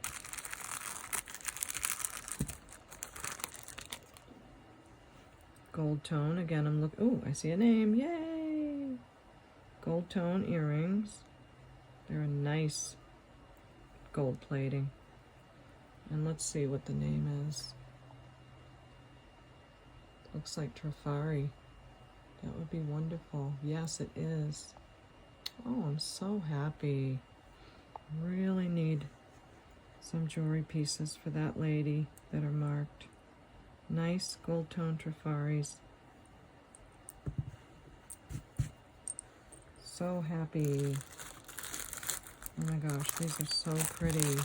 Gold tone. Again, I'm looking. Oh, I see a name. Yay! Gold tone earrings. They're a nice gold plating. And let's see what the name is. Looks like Trifari. That would be wonderful. Yes, it is. Oh, I'm so happy. Really need some jewelry pieces for that lady that are marked. Nice gold tone Trifaris. So happy. Oh my gosh, these are so pretty.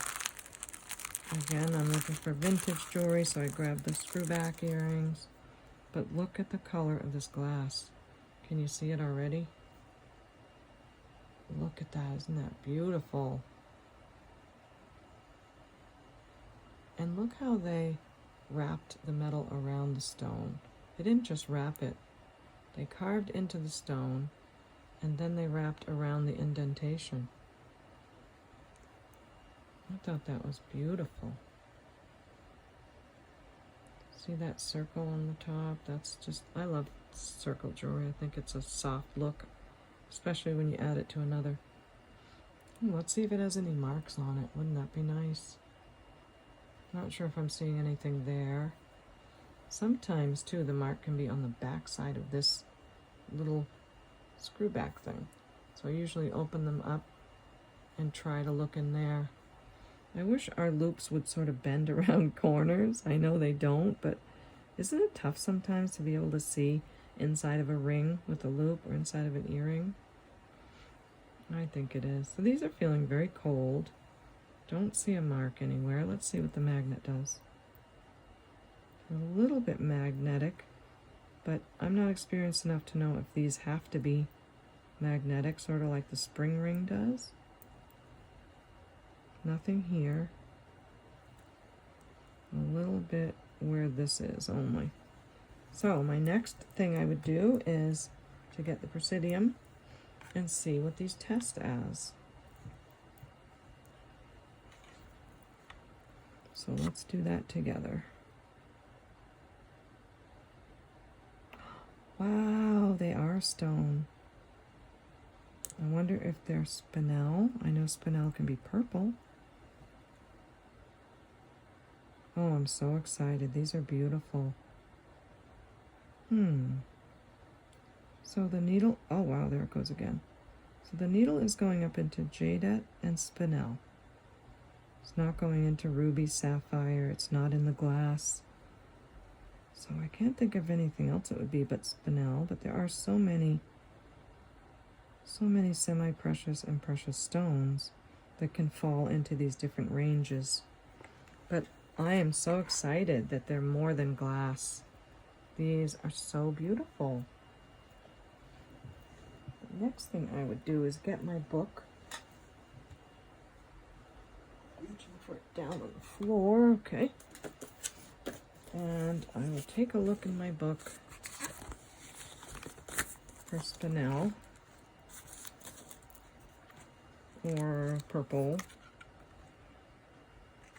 Again, I'm looking for vintage jewelry, so I grabbed the Screwback earrings. But look at the color of this glass. Can you see it already? Look at that, isn't that beautiful? And look how they wrapped the metal around the stone. They didn't just wrap it. They carved into the stone, and then they wrapped around the indentation. I thought that was beautiful. See that circle on the top? That's just, I love circle jewelry. I think it's a soft look, especially when you add it to another. Let's see if it has any marks on it. Wouldn't that be nice? Not sure if I'm seeing anything there. Sometimes, too, the mark can be on the back side of this little screwback thing. So I usually open them up and try to look in there. I wish our loops would sort of bend around corners. I know they don't, but isn't it tough sometimes to be able to see inside of a ring with a loop or inside of an earring? I think it is. So these are feeling very cold. Don't see a mark anywhere. Let's see what the magnet does. A little bit magnetic, but I'm not experienced enough to know if these have to be magnetic, sort of like the spring ring does. Nothing here. A little bit where this is only. So my next thing I would do is to get the Presidium and see what these test as. So let's do that together. Wow, they are stone. I wonder if they're spinel. I know spinel can be purple. Oh, I'm so excited. These are beautiful. So the needle, oh wow, there it goes again. So the needle is going up into jadeite and spinel. It's not going into ruby sapphire. It's not in the glass. So I can't think of anything else it would be but spinel, but there are so many semi-precious and precious stones that can fall into these different ranges. But I am so excited that they're more than glass. These are so beautiful. The next thing I would do is get my book. Reaching for it down on the floor, okay. And I will take a look in my book for spinel or purple.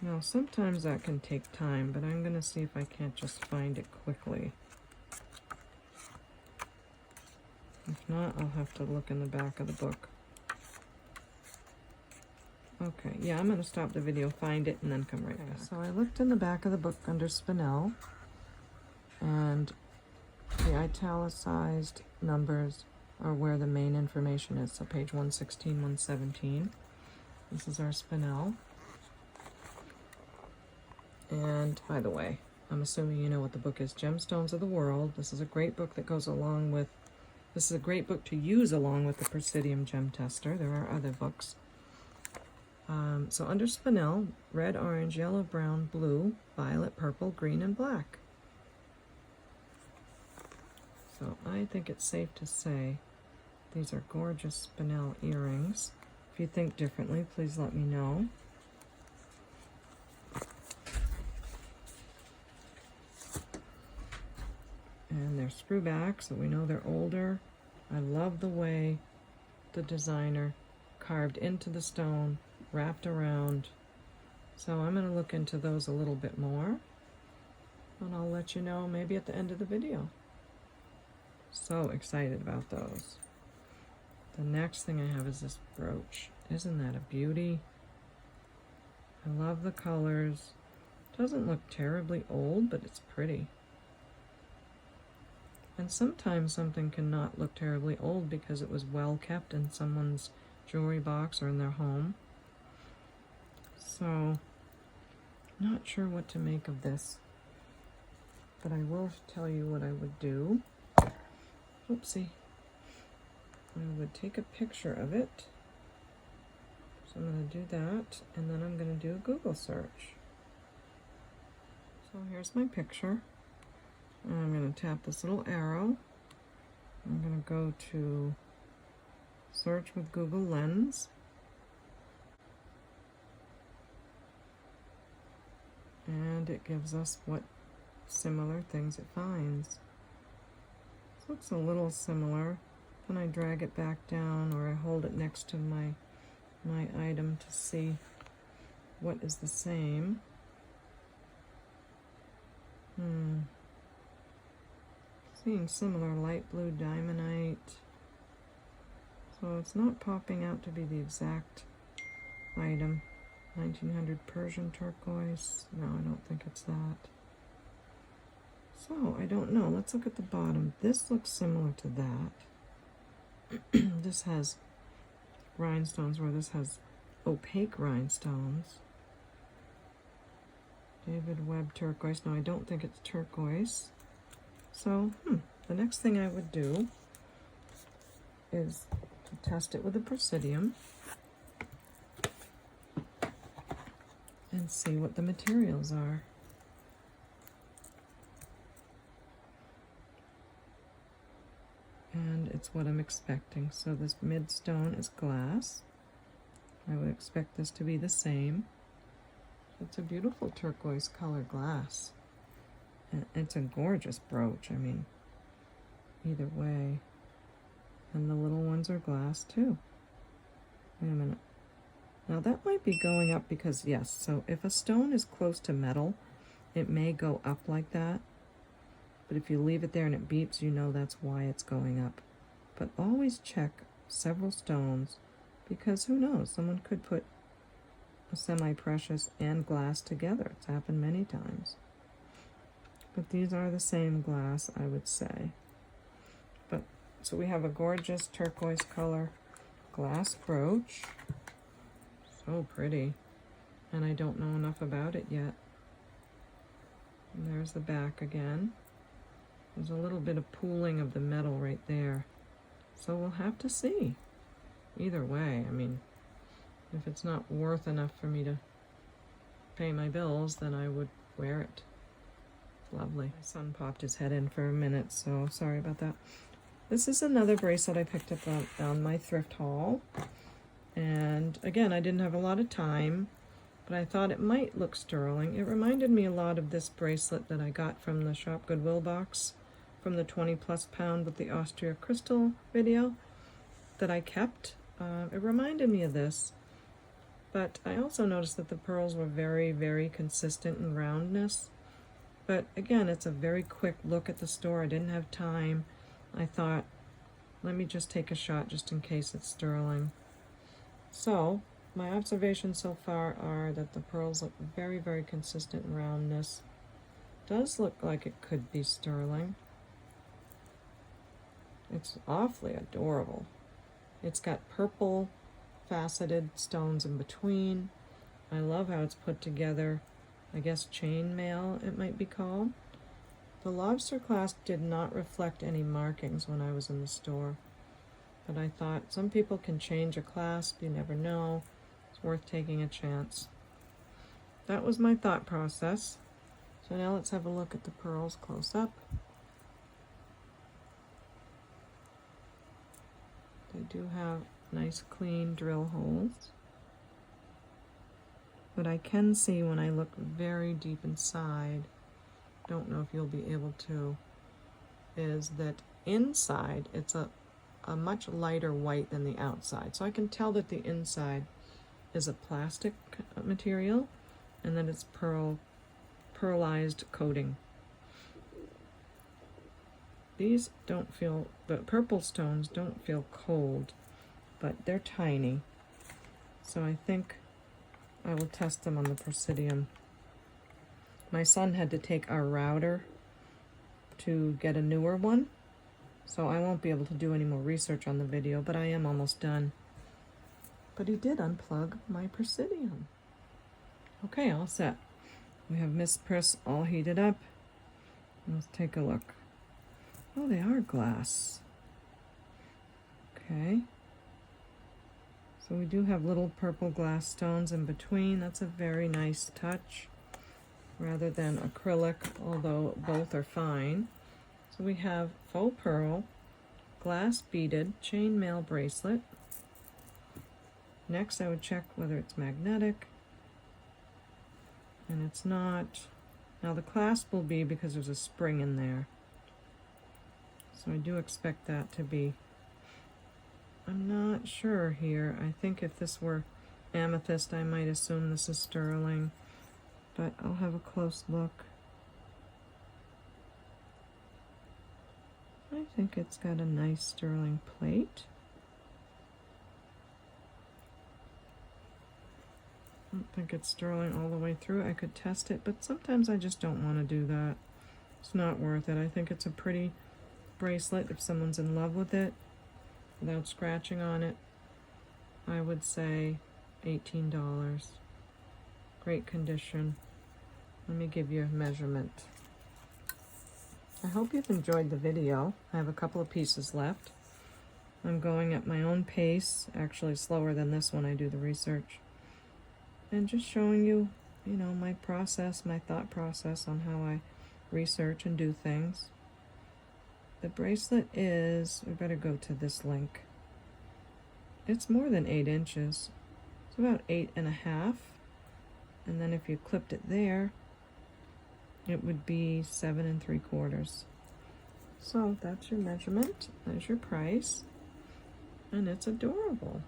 Now sometimes that can take time, but I'm going to see if I can't just find it quickly. If not, I'll have to look in the back of the book. Okay, yeah, I'm going to stop the video, find it, and then come right back. So I looked in the back of the book under spinel, and the italicized numbers are where the main information is. So page 116, 117. This is our spinel. And by the way, I'm assuming you know what the book is. Gemstones of the World. This is a great book that goes along with, this is a great book to use along with the Presidium Gem Tester. There are other books. So under spinel, red, orange, yellow, brown, blue, violet, purple, green, and black. So I think it's safe to say these are gorgeous spinel earrings. If you think differently, please let me know. And they're screwback, so we know they're older. I love the way the designer carved into the stone, wrapped around. So I'm going to look into those a little bit more, and I'll let you know maybe at the end of the video. So excited about those. The next thing I have is this brooch. Isn't that a beauty? I love the colors. Doesn't look terribly old, but it's pretty. And sometimes something can not look terribly old because it was well kept in someone's jewelry box or in their home. So, not sure what to make of this, but I will tell you what I would do. Oopsie. I would take a picture of it. So I'm going to do that, and then I'm going to do a Google search. So here's my picture. And I'm going to tap this little arrow. I'm going to go to search with Google Lens. And it gives us what similar things it finds. This looks a little similar. Then I drag it back down, or I hold it next to my item to see what is the same. Seeing similar light blue diamondite. So it's not popping out to be the exact item. 1900 Persian turquoise. No, I don't think it's that. So, I don't know. Let's look at the bottom. This looks similar to that. This has rhinestones where this has opaque rhinestones. David Webb turquoise. No, I don't think it's turquoise. So, the next thing I would do is to test it with a Presidium and see what the materials are. And it's what I'm expecting. So this midstone is glass. I would expect this to be the same. It's a beautiful turquoise color glass. And it's a gorgeous brooch, I mean, either way. And the little ones are glass too. Wait a minute. Now that might be going up because, yes, so if a stone is close to metal, it may go up like that. But if you leave it there and it beeps, you know that's why it's going up. But always check several stones, because who knows, someone could put a semi-precious and glass together. It's happened many times. But these are the same glass, I would say. But so we have a gorgeous turquoise color glass brooch. So pretty. And I don't know enough about it yet. And there's the back again. There's a little bit of pooling of the metal right there. So we'll have to see. Either way, I mean, if it's not worth enough for me to pay my bills, then I would wear it. Lovely. My son popped his head in for a minute, so sorry about that. This is another bracelet I picked up on my thrift haul. And again, I didn't have a lot of time, but I thought it might look sterling. It reminded me a lot of this bracelet that I got from the Shop Goodwill box from the 20+ pound with the Austria crystal video that I kept. It reminded me of this, but I also noticed that the pearls were very, very consistent in roundness. But again, it's a very quick look at the store. I didn't have time. I thought, let me just take a shot just in case it's sterling. So, my observations so far are that the pearls look very, very consistent in roundness. Does look like it could be sterling. It's awfully adorable. It's got purple faceted stones in between. I love how it's put together. I guess chainmail it might be called. The lobster clasp did not reflect any markings when I was in the store. But I thought some people can change a clasp, you never know. It's worth taking a chance. That was my thought process. So now let's have a look at the pearls close up. They do have nice clean drill holes. But I can see when I look very deep inside, don't know if you'll be able to, is that inside it's a much lighter white than the outside. So I can tell that the inside is a plastic material and that it's pearlized coating. These don't feel, the purple stones don't feel cold, but they're tiny. So I think I will test them on the Presidium. My son had to take our router to get a newer one, so I won't be able to do any more research on the video, but I am almost done. But he did unplug my Presidium. Okay, all set. We have Miss Priss all heated up. Let's take a look. Oh, they are glass. Okay. So we do have little purple glass stones in between. That's a very nice touch, rather than acrylic, although both are fine. So we have faux pearl, glass beaded chainmail bracelet. Next I would check whether it's magnetic, and it's not. Now the clasp will be because there's a spring in there. So I do expect that to be, I'm not sure here. I think if this were amethyst, I might assume this is sterling, but I'll have a close look. I think it's got a nice sterling plate. I don't think it's sterling all the way through. I could test it, but sometimes I just don't want to do that. It's not worth it. I think it's a pretty bracelet if someone's in love with it without scratching on it. I would say $18. Great condition. Let me give you a measurement. I hope you've enjoyed the video. I have a couple of pieces left. I'm going at my own pace, actually slower than this when I do the research, and just showing you, you know, my process, my thought process on how I research and do things. The bracelet is, we better go to this link. It's more than 8 inches. It's about 8.5. And then if you clipped it there, it would be 7 3/4. So that's your measurement, there's your price, and it's adorable.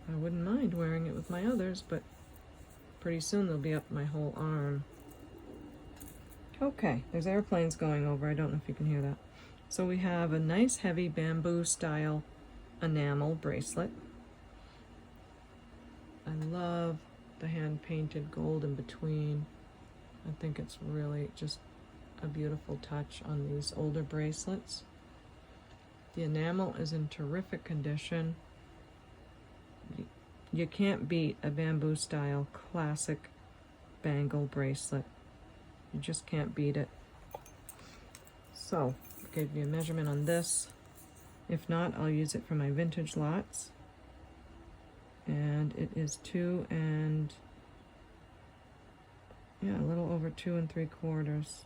I wouldn't mind wearing it with my others, but pretty soon they'll be up my whole arm. Okay, there's airplanes going over. I don't know if you can hear that. So we have a nice heavy bamboo style enamel bracelet. I love the hand painted gold in between. I think it's really just a beautiful touch on these older bracelets. The enamel is in terrific condition. You can't beat a bamboo style classic bangle bracelet. You just can't beat it. So, I gave you a measurement on this. If not, I'll use it for my vintage lots. And it is 2 Yeah, a little over 2 3/4.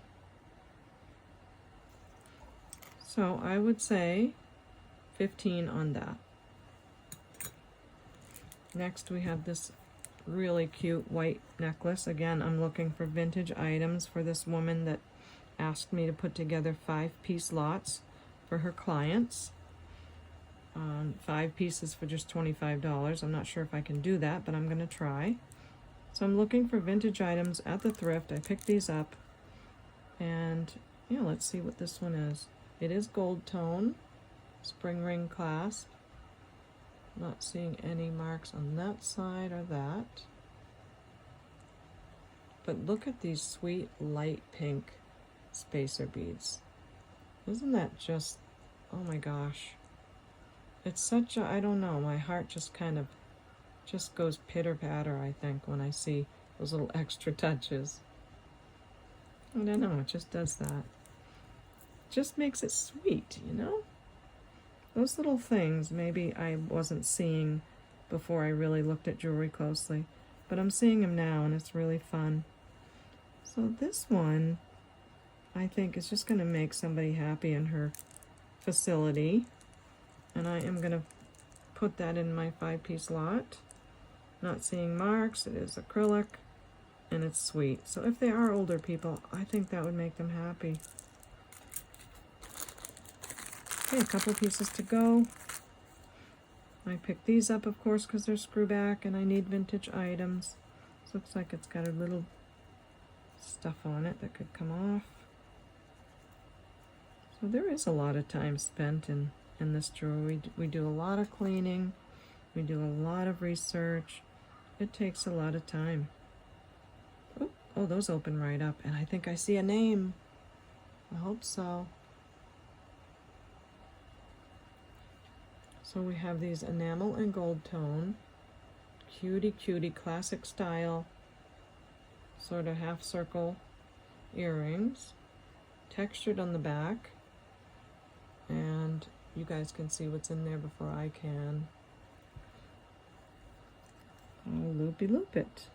So I would say 15 on that. Next we have this really cute white necklace. Again, I'm looking for vintage items for this woman that asked me to put together 5-piece lots for her clients. 5 pieces for just $25. I'm not sure if I can do that, but I'm going to try. So I'm looking for vintage items at the thrift. I picked these up, and yeah, let's see what this one is. It is gold tone, spring ring clasp. Not seeing any marks on that side or that. But look at these sweet light pink spacer beads. Isn't that just, oh my gosh. It's such a, I don't know, my heart just kind of just goes pitter-patter, I think, when I see those little extra touches. I don't know, it just does that. Just makes it sweet, you know? Those little things maybe I wasn't seeing before I really looked at jewelry closely, but I'm seeing them now and it's really fun. So this one, I think, is just going to make somebody happy in her facility, and I am going to put that in my 5-piece lot. Not seeing marks, it is acrylic, and it's sweet. So if they are older people, I think that would make them happy. Okay, a couple pieces to go. I picked these up, of course, because they're screwback and I need vintage items. This looks like it's got a little stuff on it that could come off. So there is a lot of time spent in this jewelry. We do a lot of cleaning. We do a lot of research. It takes a lot of time. Oh, those open right up, and I think I see a name. I hope so. So we have these enamel and gold tone, cutie classic style, sort of half circle earrings, textured on the back, and you guys can see what's in there before I can. I'll loop it,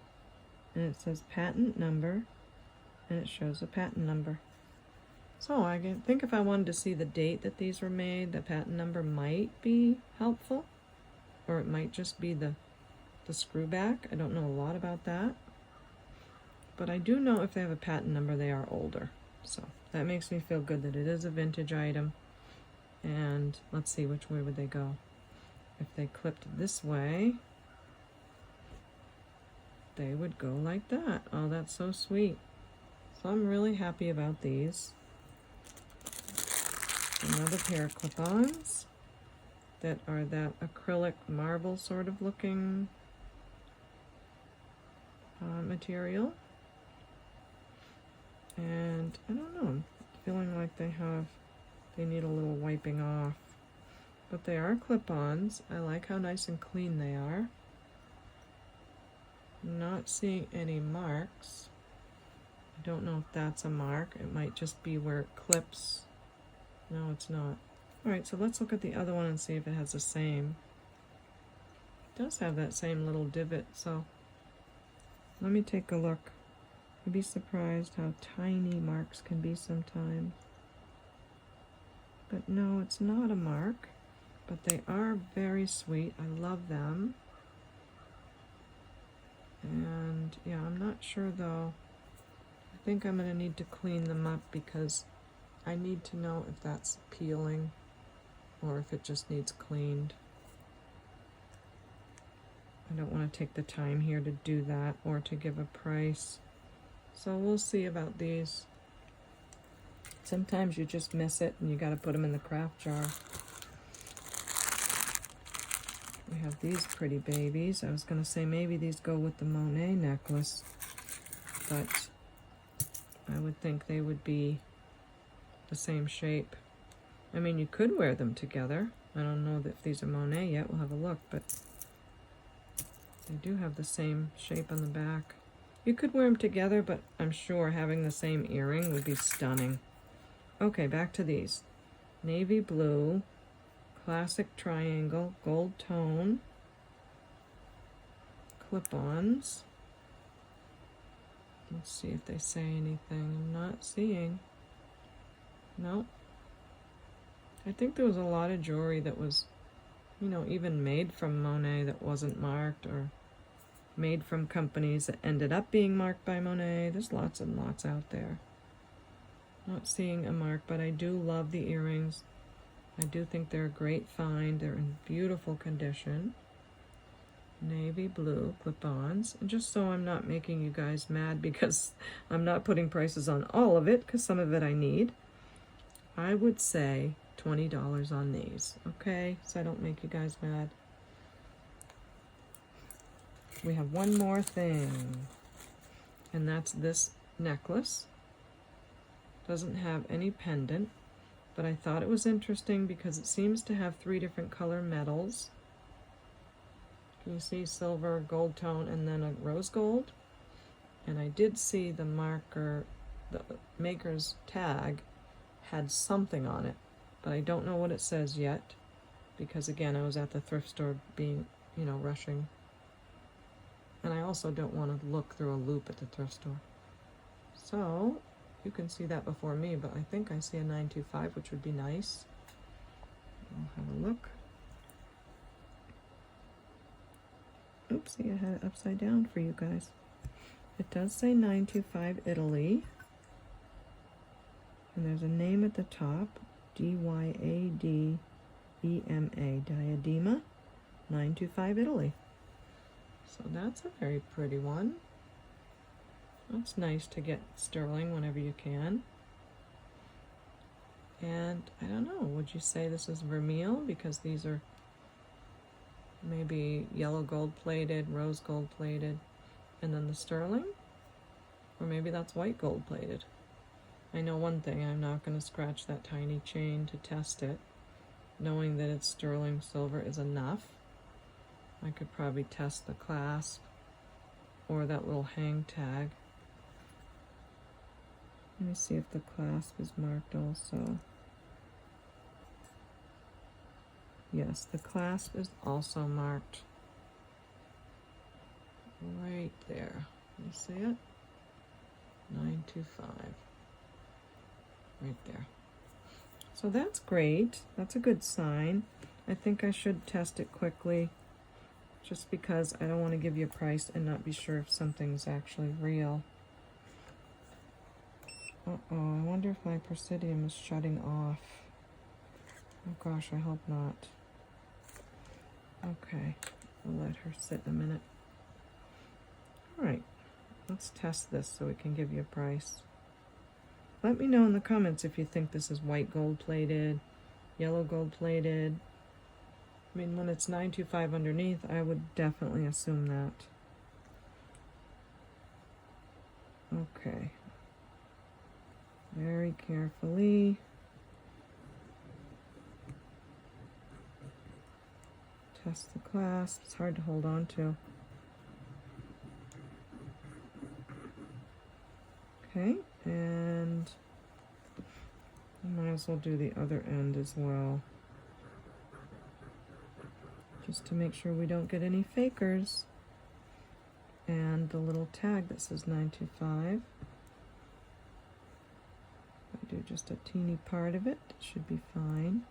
and it says patent number, and it shows a patent number. So I think if I wanted to see the date that these were made, the patent number might be helpful, or it might just be the screwback. I don't know a lot about that, but I do know if they have a patent number, they are older. So that makes me feel good that it is a vintage item. And let's see, which way would they go? If they clipped this way, they would go like that. Oh, that's so sweet. So I'm really happy about these. Another pair of clip-ons that are that acrylic marble sort of looking material. And I don't know, I'm feeling like they need a little wiping off. But they are clip-ons. I like how nice and clean they are. Not seeing any marks. I don't know if that's a mark. It might just be where it clips. No, it's not. Alright, so let's look at the other one and see if it has the same. It does have that same little divot, so let me take a look. You'd be surprised how tiny marks can be sometimes. But no, it's not a mark, but they are very sweet. I love them. And yeah, I'm not sure though. I think I'm going to need to clean them up because I need to know if that's peeling or if it just needs cleaned. I don't want to take the time here to do that or to give a price. So we'll see about these. Sometimes you just miss it and you got to put them in the craft jar. We have these pretty babies. I was going to say maybe these go with the Monet necklace, but I would think they would be the same shape. I mean, you could wear them together. I don't know if these are Monet yet. We'll have a look, but they do have the same shape on the back. You could wear them together, but I'm sure having the same earring would be stunning. Okay, back to these. Navy blue, classic triangle, gold tone, clip-ons. Let's see if they say anything. I'm not seeing. No. I think there was a lot of jewelry that was, you know, even made from Monet that wasn't marked, or made from companies that ended up being marked by Monet. There's lots and lots out there. Not seeing a mark, but I do love the earrings. I do think they're a great find. They're in beautiful condition. Navy blue clip-ons. And just so I'm not making you guys mad because I'm not putting prices on all of it, because some of it I need, I would say $20 on these, okay? So I don't make you guys mad. We have one more thing, and that's this necklace. Doesn't have any pendant, but I thought it was interesting because it seems to have 3 different color metals. Can you see silver, gold tone, and then a rose gold? And I did see the marker, the maker's tag had something on it, but I don't know what it says yet because, again, I was at the thrift store being, you know, rushing. And I also don't want to look through a loop at the thrift store. So you can see that before me, but I think I see a 925, which would be nice. I'll have a look. Oopsie, I had it upside down for you guys. It does say 925 Italy. And there's a name at the top, Dyadema, Diadema, 925 Italy. So that's a very pretty one. That's nice to get sterling whenever you can. And I don't know, would you say this is vermeil? Because these are maybe yellow gold plated, rose gold plated, and then the sterling? Or maybe that's white gold plated. I know one thing, I'm not going to scratch that tiny chain to test it. Knowing that it's sterling silver is enough. I could probably test the clasp or that little hang tag. Let me see if the clasp is marked also. Yes, the clasp is also marked right there. Let me see it. 925. Right there. So that's great. That's a good sign. I think I should test it quickly just because I don't want to give you a price and not be sure if something's actually real. Uh-oh, I wonder if my Presidium is shutting off. Oh gosh, I hope not. Okay, I'll let her sit a minute. Alright, let's test this so we can give you a price. Let me know in the comments if you think this is white gold plated, yellow gold plated. I mean, when it's 925 underneath, I would definitely assume that. Okay. Very carefully. Test the clasp. It's hard to hold on to. Okay, and I might as well do the other end as well. Just to make sure we don't get any fakers. And the little tag that says 925. I do just a teeny part of it, it should be fine.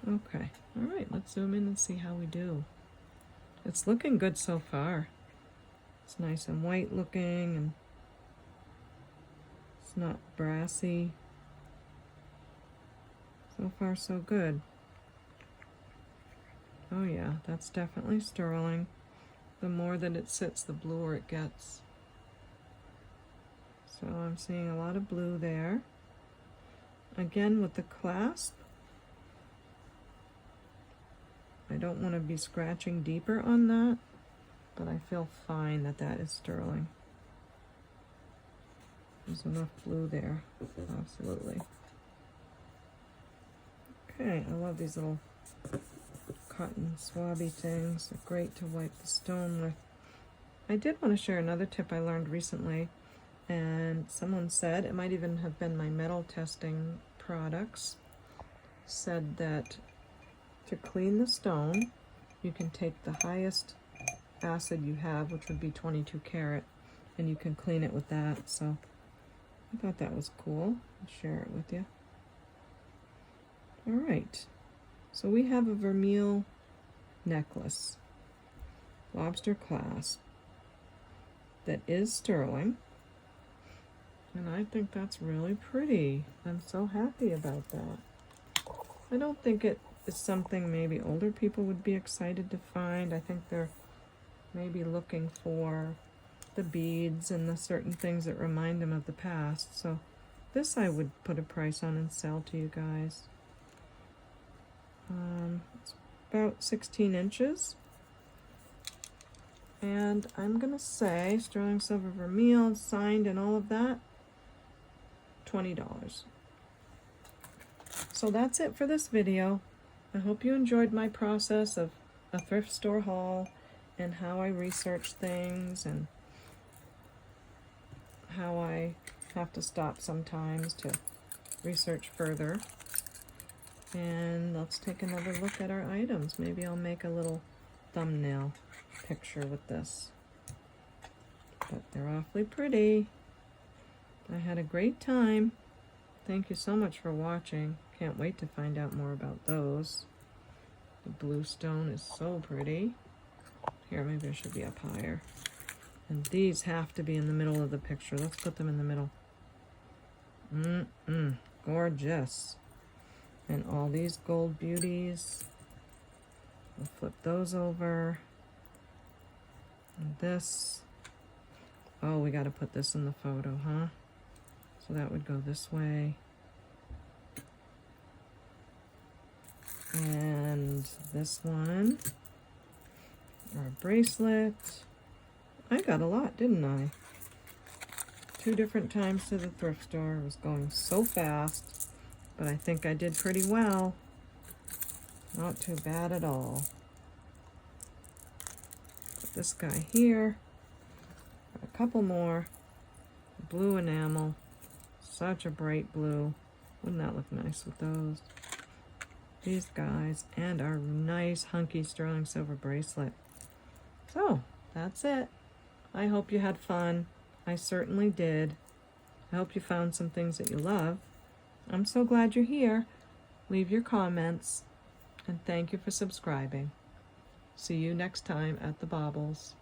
Okay, alright, let's zoom in and see how we do. It's looking good so far. It's nice and white looking, and it's not brassy. So far so good. Oh yeah, that's definitely sterling. The more that it sits, the bluer it gets. So I'm seeing a lot of blue there. Again, with the clasp, I don't want to be scratching deeper on that, but I feel fine that that is sterling. There's enough blue there, absolutely. Okay, I love these little cotton swabby things. They're great to wipe the stone with. I did want to share another tip I learned recently, and someone said, it might even have been my metal testing products, said that to clean the stone, you can take the highest acid you have, which would be 22 karat, and you can clean it with that. So I thought that was cool. I'll share it with you. All right, so we have a vermeil necklace, lobster clasp, that is sterling, and I think that's really pretty. I'm so happy about that. I don't think it is something maybe older people would be excited to find. I think they're maybe looking for the beads and the certain things that remind them of the past. So this I would put a price on and sell to you guys. It's about 16 inches. And I'm gonna say sterling silver vermeil, signed and all of that, $20. So that's it for this video. I hope you enjoyed my process of a thrift store haul and how I research things and how I have to stop sometimes to research further. And let's take another look at our items. Maybe I'll make a little thumbnail picture with this. But they're awfully pretty. I had a great time. Thank you so much for watching. Can't wait to find out more about those. The blue stone is so pretty. Here, maybe I should be up higher. And these have to be in the middle of the picture. Let's put them in the middle. Gorgeous. And all these gold beauties. We'll flip those over. And this. Oh, we got to put this in the photo, huh? So that would go this way. And this one. Our bracelet. I got a lot, didn't I? 2 different times to the thrift store. It was going so fast. But I think I did pretty well. Not too bad at all. Put this guy here. A couple more. Blue enamel. Such a bright blue. Wouldn't that look nice with those? These guys. And our nice hunky sterling silver bracelet. So, that's it. I hope you had fun. I certainly did. I hope you found some things that you love. I'm so glad you're here. Leave your comments, and thank you for subscribing. See you next time at the Baubles.